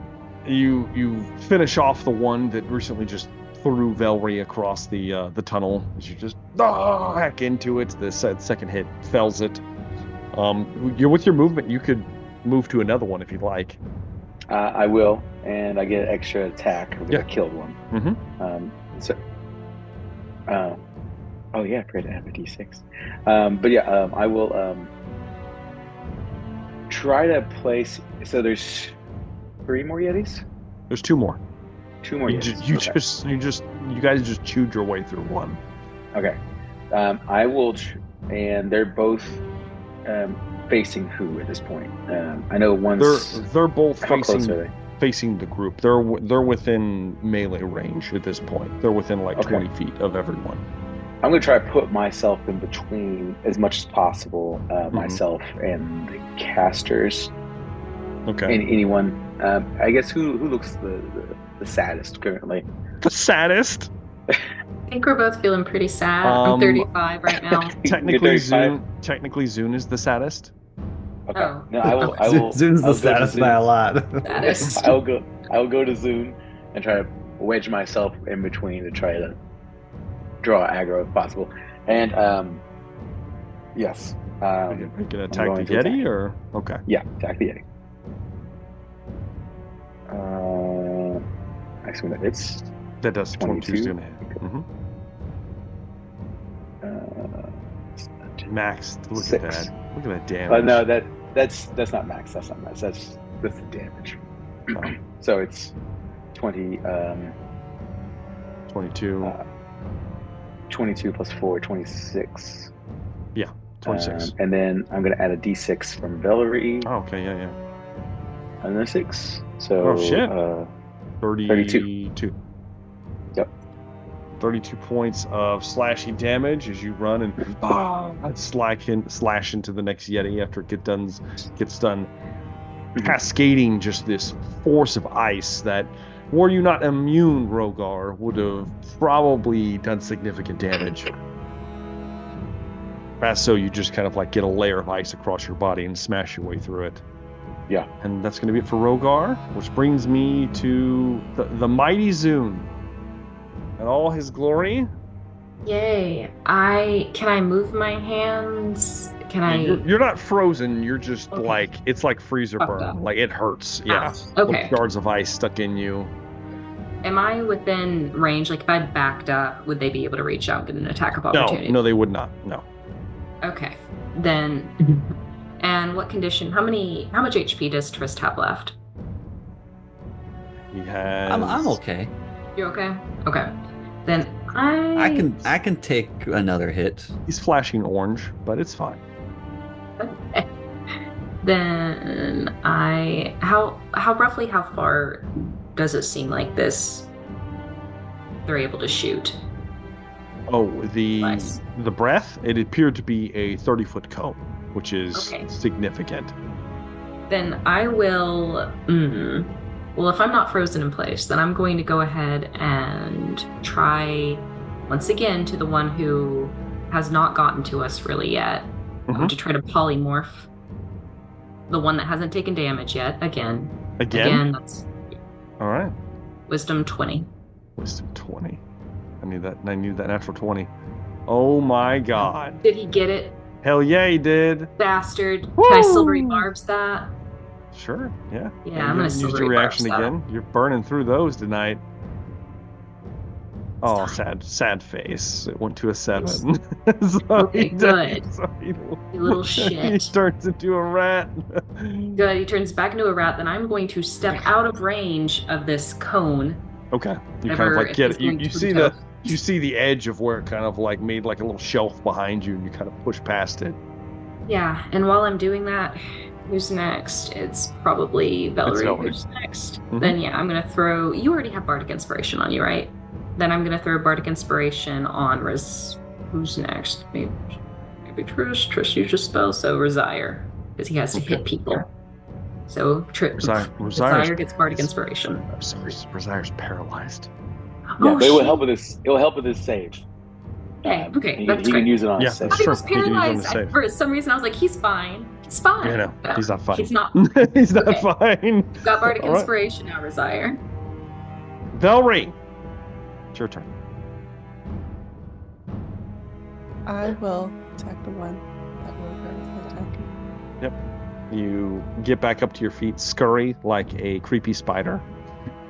You finish off the one that recently just threw Velree across the tunnel as you just hack into it. The second hit fells it. You're with your movement. You could move to another one if you'd like. I will, and I get an extra attack because I killed one. Oh yeah, I forgot to have a d6. But yeah, I will try to place. So there's 3 more Yetis. There's 2 more. 2 more Yetis. You guys just chewed your way through one. Okay. I will, and they're both facing who at this point? I know one's. They're both how close are they? Facing the group. They're within melee range at this point. They're within 20 feet of everyone. I'm going to try to put myself in between as much as possible, myself and the casters. Okay. And anyone. I guess who looks the saddest currently? The saddest? I think we're both feeling pretty sad. I'm 35 right now. Technically, Zune is the saddest. Okay. Oh. No, I will. Zune's the saddest by a lot. Saddest. I will go to Zune and try to wedge myself in between to try to draw aggro if possible. And yes. Are you gonna attack the Yeti or okay? Yeah, attack the Yeti. I assume that it's that does 22 is gonna hit. Max, look 6. at that. Look at that damage. No, that's not max. That's not max. That's the damage. Oh. So it's 20. 22. 22 plus 4, 26. Yeah, 26. And then I'm gonna add a d6 from Velree. Oh, okay, yeah. And then 6. So oh shit. 32. Yep. 32 points of slashing damage as you run and slash into the next Yeti after it gets done cascading just this force of ice that, were you not immune, Rogar, would have probably done significant damage. As so you just kind of get a layer of ice across your body and smash your way through it. Yeah. And that's going to be it for Rogar, which brings me to the mighty Zune. In all his glory. Yay. Can I move my hands? You're not frozen, you're just okay. It's like freezer burn. Up. It hurts. Yeah. Okay. Shards of ice stuck in you. Am I within range? If I backed up, would they be able to reach out and get an attack of opportunity? No, they would not. No. Okay. Then and what condition? How much HP does Trist have left? He has I'm okay. You're okay? Okay. Then I can take another hit. He's flashing orange, but it's fine. Okay. Then how roughly how far does it seem like this they're able to shoot? Oh, the breath, it appeared to be a 30-foot cone, which is significant. Then I will well, if I'm not frozen in place, then I'm going to go ahead and try once again to the one who has not gotten to us really yet. I'm going to try to polymorph the one that hasn't taken damage yet. Again, that's all right. Wisdom 20. Wisdom 20. I need that natural 20. Oh my god. Did he get it? Hell yeah, he did. Bastard. Woo! Can I silvery barbs that? Sure, yeah. Yeah, I'm gonna use your reaction again. You're burning through those tonight. Oh, time. sad face. It went to a 7. So Okay, good. you little shit. He turns into a rat. Good. He turns back into a rat. Then I'm going to step out of range of this cone. Okay. You kind of Whatever, like if get he's it. You going see toe-to-toe. you see the edge of where it kind of like made like a little shelf behind you, and you kind of push past it. Yeah, and while I'm doing that, who's next? It's probably Velree. Who's next? Then yeah, I'm gonna throw. You already have Bardic Inspiration on you, right? Then I'm gonna throw Bardic Inspiration on Riz. Who's next? Maybe Trish. Trish used a spell, so Resire, because he has to hit people. So Resire gets Bardic Inspiration. I'm sorry, Resire's paralyzed. Yeah, but it will help with this. It will help with this save. Okay, he can use it on his save. He was paralyzed. For some reason, I was like, he's fine. He's fine. Yeah, no, he's not fine. He's not. He's not fine. Got Bardic Inspiration now, Resire. Velree, it's your turn. I will attack the one that will attacking. Yep. You get back up to your feet, scurry like a creepy spider,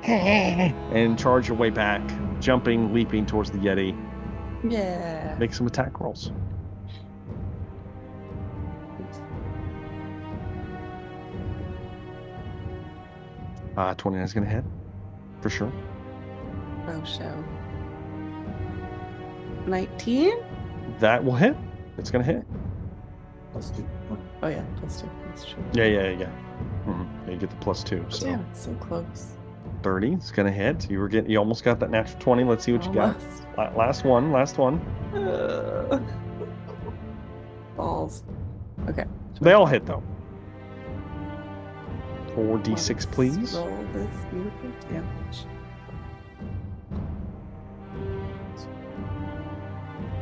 and charge your way back, jumping, leaping towards the Yeti. Yeah. Make some attack rolls. Uh, 29 is going to hit, for sure. Oh, show. 19? That will hit. It's going to hit. +2. Oh, yeah, +2. That's true. Yeah. Mm-hmm. You get the +2. So. Damn, it's so close. 30 is going to hit. You almost got that natural 20. Let's see what you got. Last one. Balls. Okay. They all hit, though. 4d6, please. Roll this beautiful damage.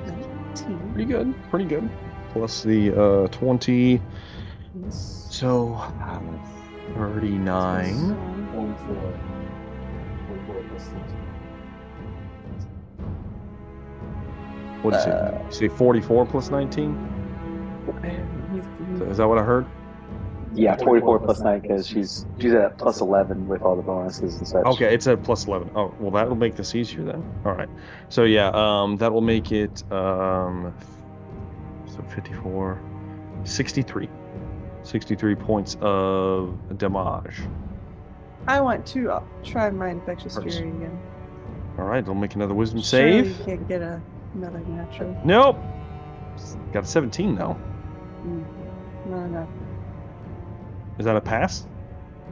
19. Pretty good. Plus the 20. So, 39. 44 What did you say? 44 plus 19? So is that what I heard? Yeah, 44 plus 9 because she's at +11 with all the bonuses and such. Okay, it's at +11. Oh, well, that'll make this easier then. All right. So yeah, that will make it so 54, 63 points of damage. I want to try my infectious fury again. All right, we'll make another wisdom Surely save. you can't get another natural. Nope. Got a 17 though. No. Is that a pass?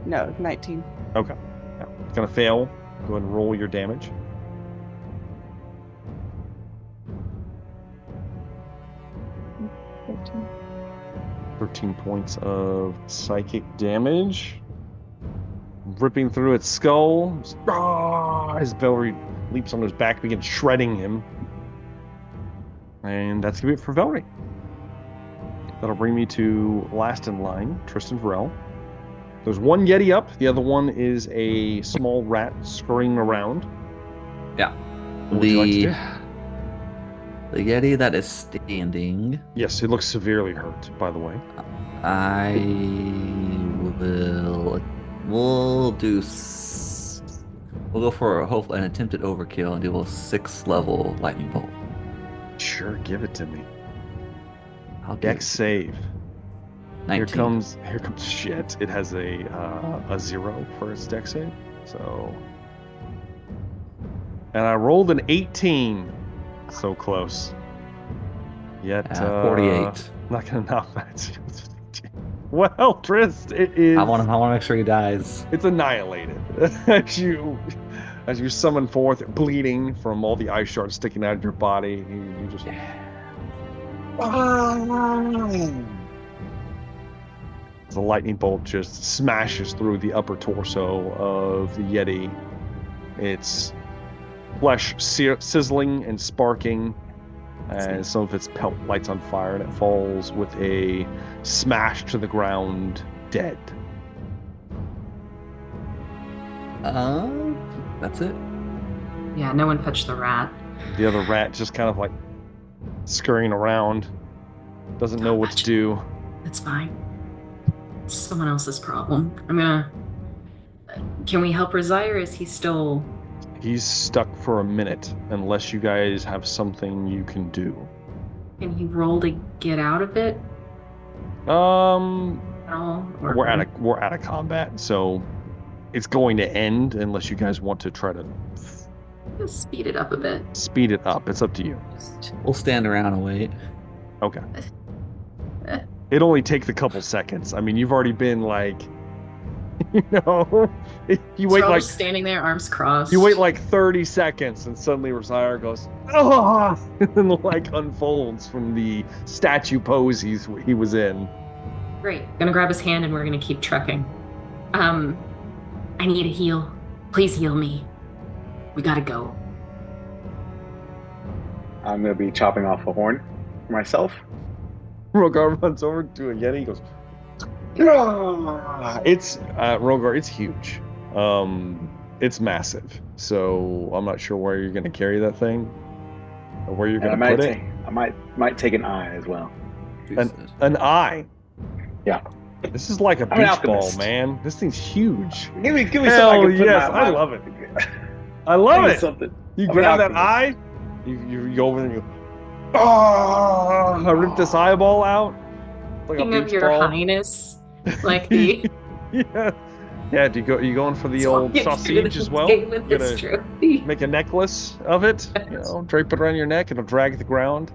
No, 19. Okay. Yeah. It's gonna fail. Go ahead and roll your damage. $13. 13 points of psychic damage. Ripping through its skull. As Velree leaps on his back, begins shredding him. And that's gonna be it for Velree. That'll bring me to last in line, Tristan Varel. There's one Yeti up. The other one is a small rat scurrying around. Yeah. What would you like to do? The Yeti that is standing. Yes, it looks severely hurt, by the way. We'll go for an attempted overkill and do a 6th level lightning bolt. Sure, give it to me. I'll do Dex save. 19. Here comes shit. It has a 0 for its dex save. So, and I rolled an 18. So close. Yet 48. Not gonna knock that. Well, Trist, it is. I want to make sure he dies. It's annihilated as you summon forth, bleeding from all the ice shards sticking out of your body. You just. The lightning bolt just smashes through the upper torso of the Yeti. Its flesh sizzling and sparking as some of its pelt lights on fire, and it falls with a smash to the ground, dead. That's it. Yeah, no one touched the rat. The other rat just kind of like scurrying around, doesn't know what to do. That's fine. It's someone else's problem. Can we help Resire? Is he still He's stuck for a minute unless you guys have something you can do. Can he roll to get out of it? We're out of combat, so it's going to end unless you guys want to try to speed it up a bit. Speed it up. It's up to you. We'll stand around and wait. Okay. It only takes a couple seconds. I mean, you've already been like, you wait like just standing there, arms crossed. You wait like 30 seconds, and suddenly Rosier goes, "Oh!" and like unfolds from the statue pose he was in. Great. Gonna grab his hand, and we're gonna keep trekking. I need a heal. Please heal me. We gotta go. I'm gonna be chopping off a horn for myself. Rogar runs over to a Yeti. He goes, "Ah!" It's Rogar. It's huge. It's massive. So I'm not sure where you're gonna carry that thing, or where you're gonna put it. I might take an eye as well. An eye. Yeah. This is like a beach ball, man. This thing's huge. Give me Hell something. Yes, I love it. I love it. Something. You grab that eye. You go over there and you go, "Oh!" I ripped this eyeball out. It's like King a of beach your ball. highness, you going for the old sausage as well? Make a necklace of it. Drape it around your neck. It'll drag the ground.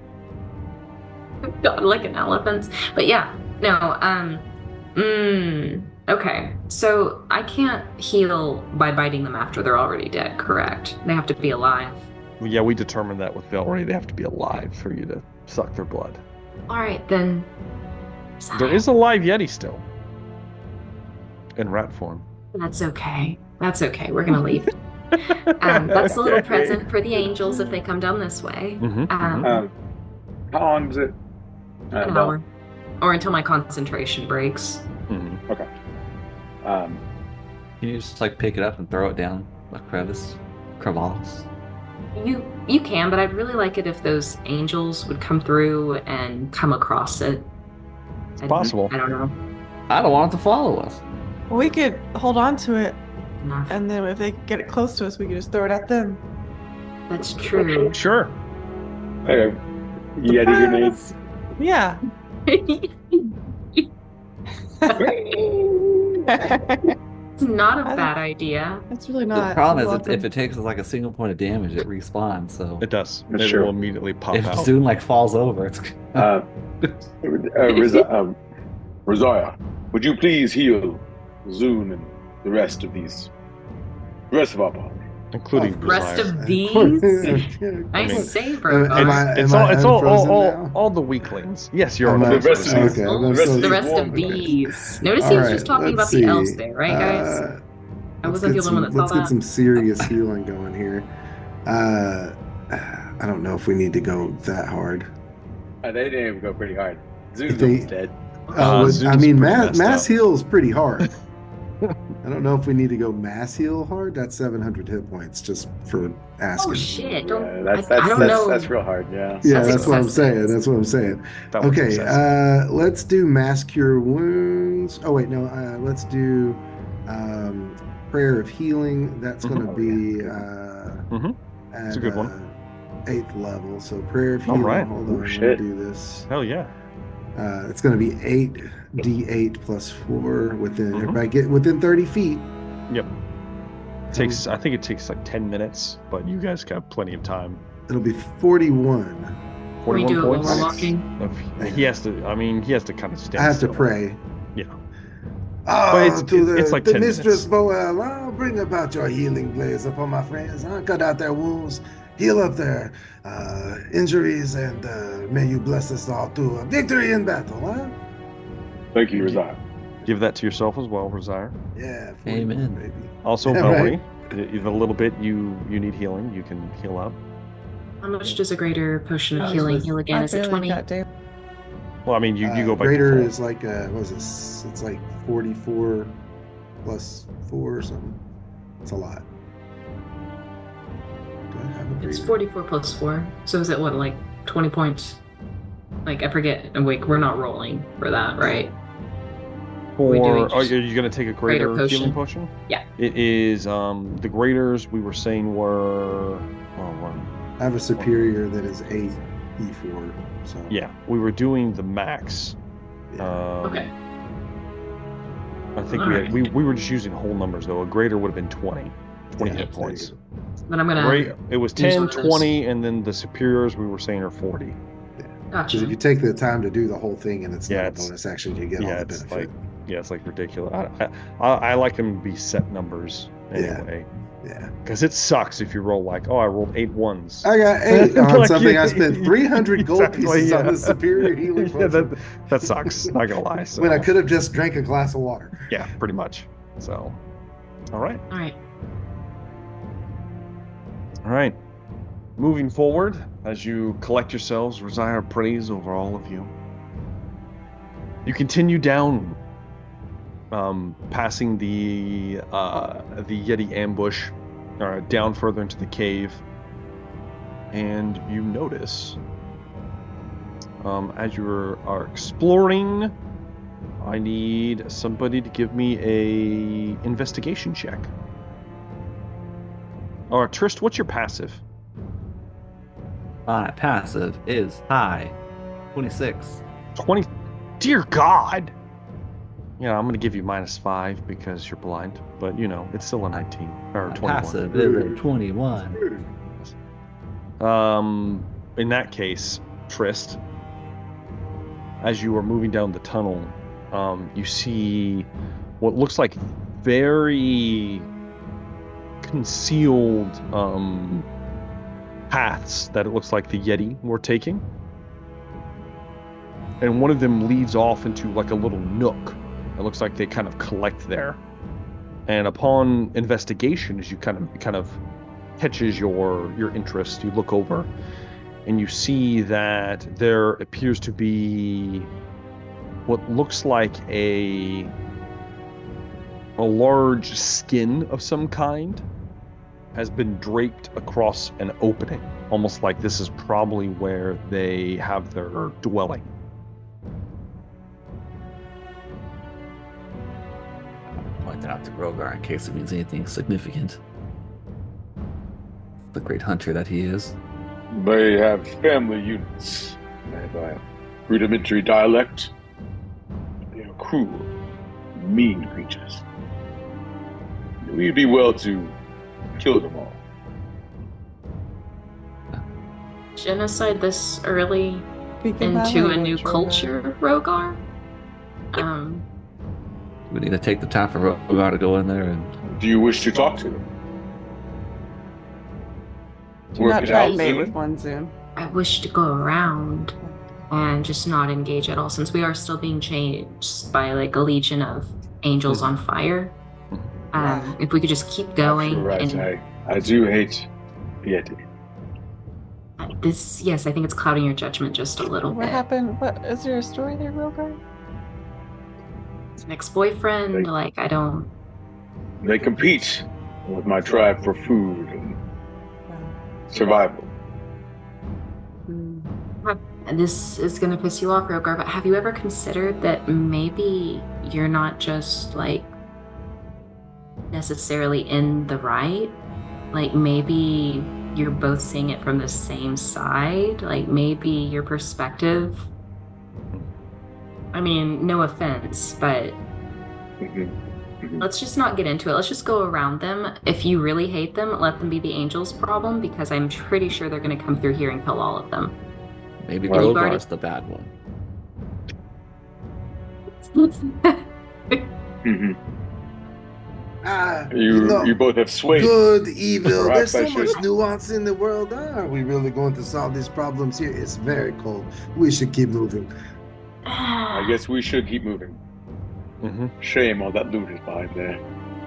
God, like an elephant. But yeah, no. Okay, so I can't heal by biting them after they're already dead, correct? They have to be alive. Well, yeah, we determined that with Velree. They have to be alive for you to suck their blood. All right, then. There is a live Yeti still. In rat form. That's okay. We're going to leave. That's a little present for the angels if they come down this way. How long is it? An hour. Or until my concentration breaks. Okay. Can you just pick it up and throw it down a crevasse? You can, but I'd really like it if those angels would come through and come across it. It's possible. I don't know. I don't want it to follow us. We could hold on to it, Enough. and then if they get it close to us, we could just throw it at them. That's true. Sure. Hey, Yeti grenades. Yeah. It's not a bad idea. It's really not. The problem is if it takes us a single point of damage, it respawns. So it does. That's it true. will immediately pop if out. Zune falls over, it's. Rosier, would you please heal Zune and the rest of our party? Including the rest Rosier. of these? Nice save, bro. It's all the weaklings. Yes, you're on the rest of these. The rest of these. Notice he was just talking about the elves there, right, guys? I wasn't the only one that saw Let's that. get some serious healing going here. I don't know if we need to go that hard. They didn't even go pretty hard. Zune's dead. Mass heal is pretty hard. I don't know if we need to go mass heal hard. That's 700 hit points just for asking. Oh shit! Don't. Yeah, I don't know. That's real hard. Yeah. Yeah, that's what I'm saying. Okay, let's do mass cure wounds. Oh wait, no. Let's do prayer of healing. That's going to be That's a good one. 8th level. So prayer of healing. All right. Hold on, let me do this. Hell yeah. It's going to be 8d8 plus 4 within. Everybody get within 30 feet. Yep. I think it takes 10 minutes, but you guys got plenty of time. It'll be 41. 41 we do points. It while we're walking? He has to kind of stand I have still. to pray. Yeah. But it's like 10 Mistress minutes. Boel, I'll bring about your healing blaze upon my friends. I'll cut out their wounds, heal up their injuries, and may you bless us all to a victory in battle, huh? Thank you, Rosier. Give that to yourself as well, Rosier. Yeah. Amen. Baby. Also, Yeah, Velree, the little bit you need healing, you can heal up. How much does a greater potion of healing heal again? Is it 20? Well, I mean, you go by greater default. is like what is this? It's like 44 plus 4 or something. It's a lot. Do I have a It's greater? 44 plus 4. So is it 20 points? I forget. We're not rolling for that, right? Are you going to take a greater potion? healing potion? Yeah. It is, the graders we were saying were... I have a superior that is 8 E4, so... Yeah, we were doing the max. Yeah. Okay. I think we were just using whole numbers, though. A greater would have been 20 hit points. But I'm going to... It was 10, 20, and then the superiors we were saying are 40. Gotcha. Because if you take the time to do the whole thing and it's not a bonus action, you get all the benefit. It's like ridiculous. I like them to be set numbers anyway. Yeah. Because it sucks if you roll like, I rolled 8 ones. I got 8 on something. I spent 300 gold pieces on the superior healing potion. That sucks. Not gonna lie. So. When I could have just drank a glass of water. Yeah, pretty much. So, all right. All right. Moving forward, as you collect yourselves, Rosiah prays over all of you. You continue down, passing the Yeti ambush, down further into the cave, and you notice, as you are exploring, I need somebody to give me a investigation check. Trist, what's your passive? My passive is high. 26. 20. Dear God! I'm going to give you -5 because you're blind, but it's still a 19 or 21. Passive is a 21. In that case, Trist, as you are moving down the tunnel, you see what looks like very concealed paths that it looks like the Yeti were taking. And one of them leads off into like a little nook. It looks like they kind of collect there. And upon investigation, as you kind of catches your interest, you look over and you see that there appears to be what looks like a large skin of some kind has been draped across an opening, almost like this is probably where they have their dwelling. Point that out to Rogar in case it means anything significant. The great hunter that he is. They have family units. They have a rudimentary dialect. They are cruel, mean creatures. We'd be well to kill them all. Genocide this early into a new culture, Rogar? We need to take the time for Rogar to go in there and... Do you wish to talk to them? Do not try and mate with one, Zoom. I wish to go around and just not engage at all, since we are still being changed by like a legion of angels on fire. If we could just keep going. Right. And I do hate Yeti. Yes, I think it's clouding your judgment just a little bit. What happened? What is there a story there, Rogar? It's an ex-boyfriend. I don't. They compete with my tribe for food and survival. And this is gonna piss you off, Rogar, but have you ever considered that maybe you're not just necessarily in the right? Maybe you're both seeing it from the same side. Maybe your perspective. I mean, no offense, but let's just not get into it. Let's just go around them. If you really hate them, let them be the angels' problem, because I'm pretty sure they're going to come through here and kill all of them. Maybe Rogar's the bad one. You both have swayed. Good, evil. There's so much nuance in the world. Are we really going to solve these problems here? It's very cold. We should keep moving. I guess we should keep moving. Shame all that loot is behind there.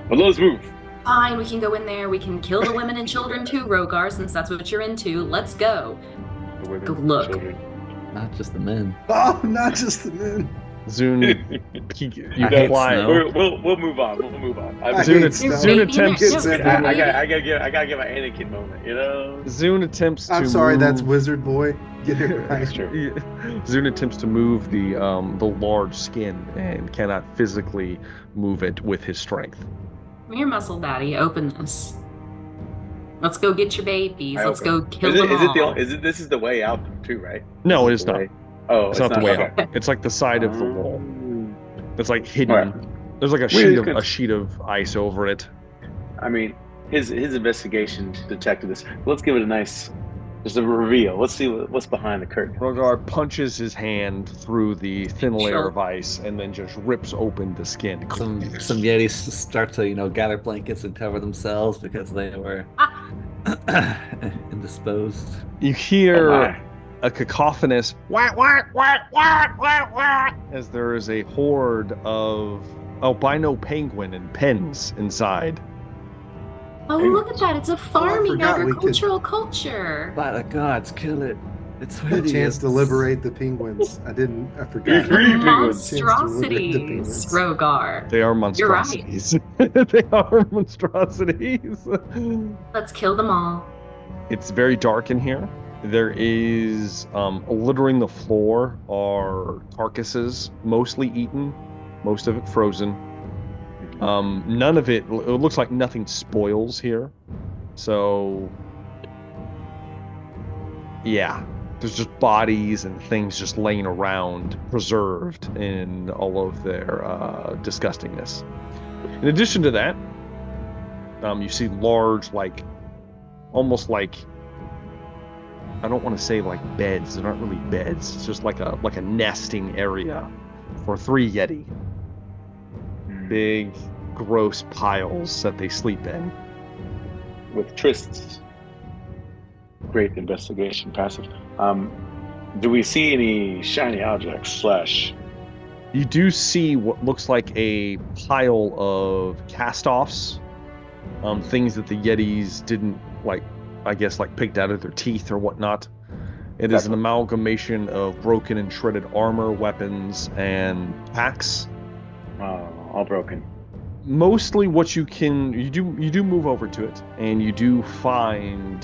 But let's move. Fine, we can go in there. We can kill the women and children too, Rogar, since that's what you're into. Let's go. Go look. Not just the men. Oh, not just the men. Zune, hate fly. snow. We'll move on. We'll move on. Zune attempts. I gotta get my Anakin moment. You know. Zune attempts to. I'm sorry, move, that's Wizard Boy. Get it right. That's true. Zune attempts to move the large skin and cannot physically move it with his strength. Come here, Muscle Daddy. Open this. Let's go get your babies. Let's go kill them all. This is the way out too, right? No, it is not. Oh, it's not the way okay. out. It's like the side of the wall. It's like hidden. Right. There's like a sheet of ice over it. I mean, his investigation detected this. Let's give it just a reveal. Let's see what's behind the curtain. Rogar punches his hand through the thin layer of ice and then just rips open the skin. Some Yetis start to, gather blankets and cover themselves because they were indisposed. You hear a cacophonous whack, whack, whack, whack, whack, whack, as there is a horde of albino penguin and pens inside. Oh, look at that. It's a farming agricultural culture. By the gods, kill it. It's a chance to liberate the penguins. I forgot. Monstrosities, Rogar. They are monstrosities. They are monstrosities. Let's kill them all. It's very dark in here. There is, littering the floor are carcasses, mostly eaten, most of it frozen. None of it looks like nothing spoils here. So, yeah, there's just bodies and things just laying around, preserved in all of their disgustingness. In addition to that, you see large, almost like, I don't want to say like beds. They're not really beds. It's just like a nesting area for 3 Yeti. Big, gross piles that they sleep in. With Trist's great investigation passive, do we see any shiny objects / You do see what looks like a pile of cast-offs, things that the Yetis didn't picked out of their teeth or whatnot. It is an amalgamation of broken and shredded armor, weapons, and packs. All broken. Mostly what you do move over to it, and you do find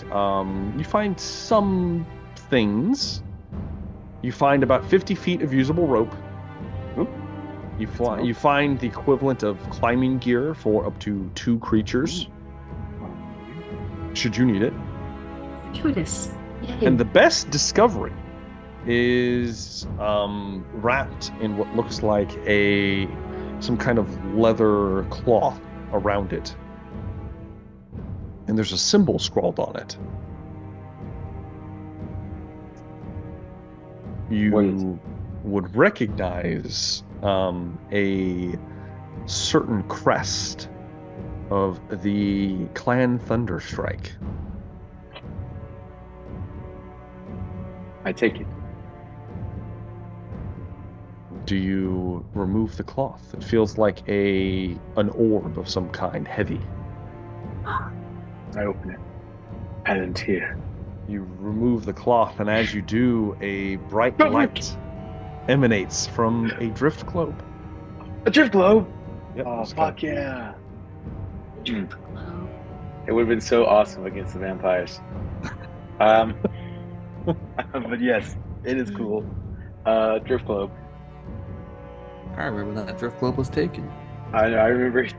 some things. You find about 50 feet of usable rope. Oop. You find the equivalent of climbing gear for up to 2 creatures. Should you need it. Fortuitous. And the best discovery is wrapped in what looks like some kind of leather cloth around it. And there's a symbol scrawled on it. You would recognize a certain crest of the Clan Thunderstrike. I take it. Do you remove the cloth? It feels like an orb of some kind, heavy. I open it. Palantir. You remove the cloth, and as you do, a bright light emanates from a drift globe. A drift globe? Yep, oh, fuck yeah. It would have been so awesome against the vampires. But yes, it is cool. Drift globe. I remember that drift globe was taken. I remember it.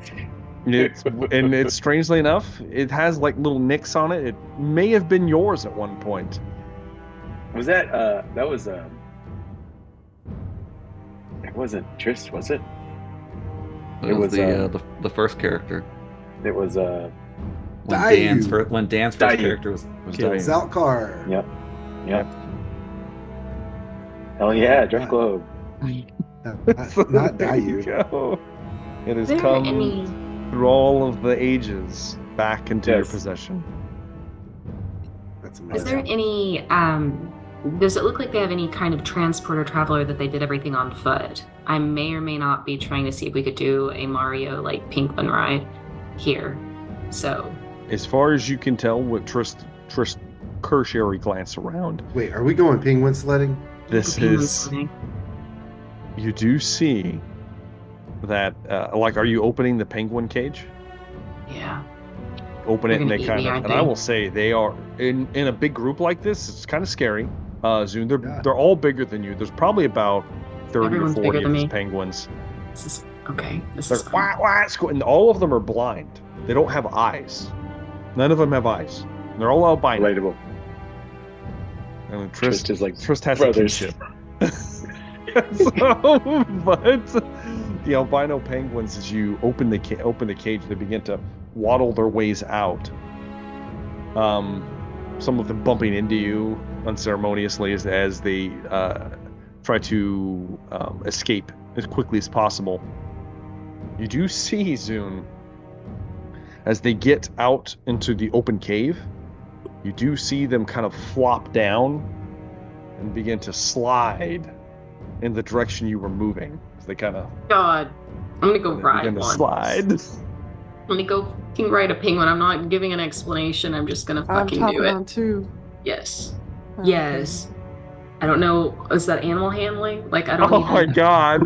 It's strangely enough, it has like little nicks on it. It may have been yours at one point. Was that that was it wasn't Trist, was it? It was the first character. It was when Dan's first character was killed. Zalkar. Yep. Hell yeah, drift globe. Not Dayu. It has come through all of the ages back into your possession. That's amazing. Is there any does it look like they have any kind of transport or traveler that they did everything on foot? I may or may not be trying to see if we could do a Mario like Pinkman ride here. So as far as you can tell, with Trist cursory glance around. Wait, are we going penguin sledding? This is you do see that, like, are you opening the penguin cage? Yeah. Open They're it, and gonna they eat kind me, of, aren't and they? I will say they are in a big group like this. It's kind of scary. Zune, Yeah. they're all bigger than you. There's probably about 30 Everyone's or bigger 40 of than these me. penguins. This is okay. This They're is fun. and all of them are blind. They don't have eyes. None of them have eyes. They're all albino. Relatable. And Trist is like Trist has brothers. a kinship. But the albino penguins, as you open the cage, they begin to waddle their ways out. Some of them bumping into you unceremoniously as they try to escape as quickly as possible. You do see, Zune, as they get out into the open cave, you do see them kind of flop down and begin to slide in the direction you were moving. So they kind of... God, I'm gonna go ride one. Slide. I'm gonna go fucking ride a penguin. I'm not giving an explanation. I'm just gonna I'm fucking topping do it. on too. Yes. Okay. Yes. I don't know. Is that animal handling? Like, I don't Oh even... my god!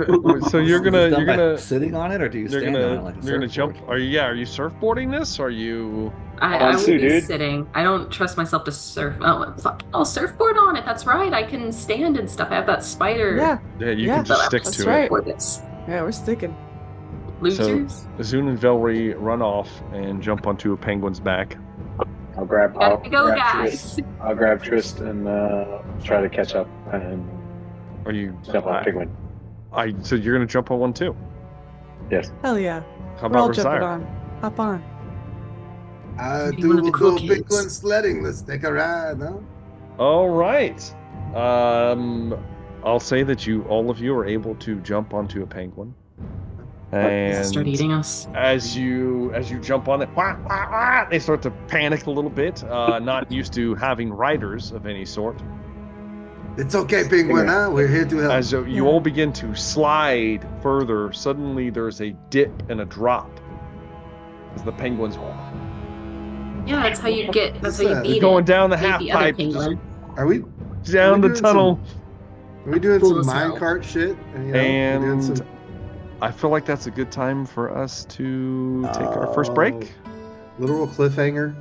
So you're Is this done by gonna sitting on it, or do you you're stand gonna on it like a you're gonna jump? surfboard? Are you surfboarding this? Or are you? I would Sue, be dude. sitting. I don't trust myself to surf. Oh, fuck. I'll surfboard on it. That's right. I can stand and stuff. I have that spider. Yeah, Yeah, you Yeah, can just But stick that's to right. it. For this. yeah, we're sticking. Losers. Zune and Velree run off and jump onto a penguin's back. I'll grab Gotta go, Trist. guys. I'll grab Trist and try to catch up and Are you? jump on penguin. So you're gonna jump on one too. Yes. Hell yeah. How We're all about jumping Rosire? on. Hop on. Maybe one of the cool kids. penguin sledding. Let's take a ride, no? All right. I'll say that all of you are able to jump onto a penguin. And Start eating us. as you jump on it, wah, wah, wah, they start to panic a little bit, not used to having riders of any sort. It's okay, penguin, huh? We're here to help. As you all begin to slide further, suddenly there's a dip and a drop as the penguins Yeah, that's how you get. That's how you beat going it. down the Beat half the other pipe, just penguin. Are we down the doing tunnel. Are we doing Cool some as hell. minecart shit? You know, we're doing And some- I feel like that's a good time for us to take our first break. Literal cliffhanger.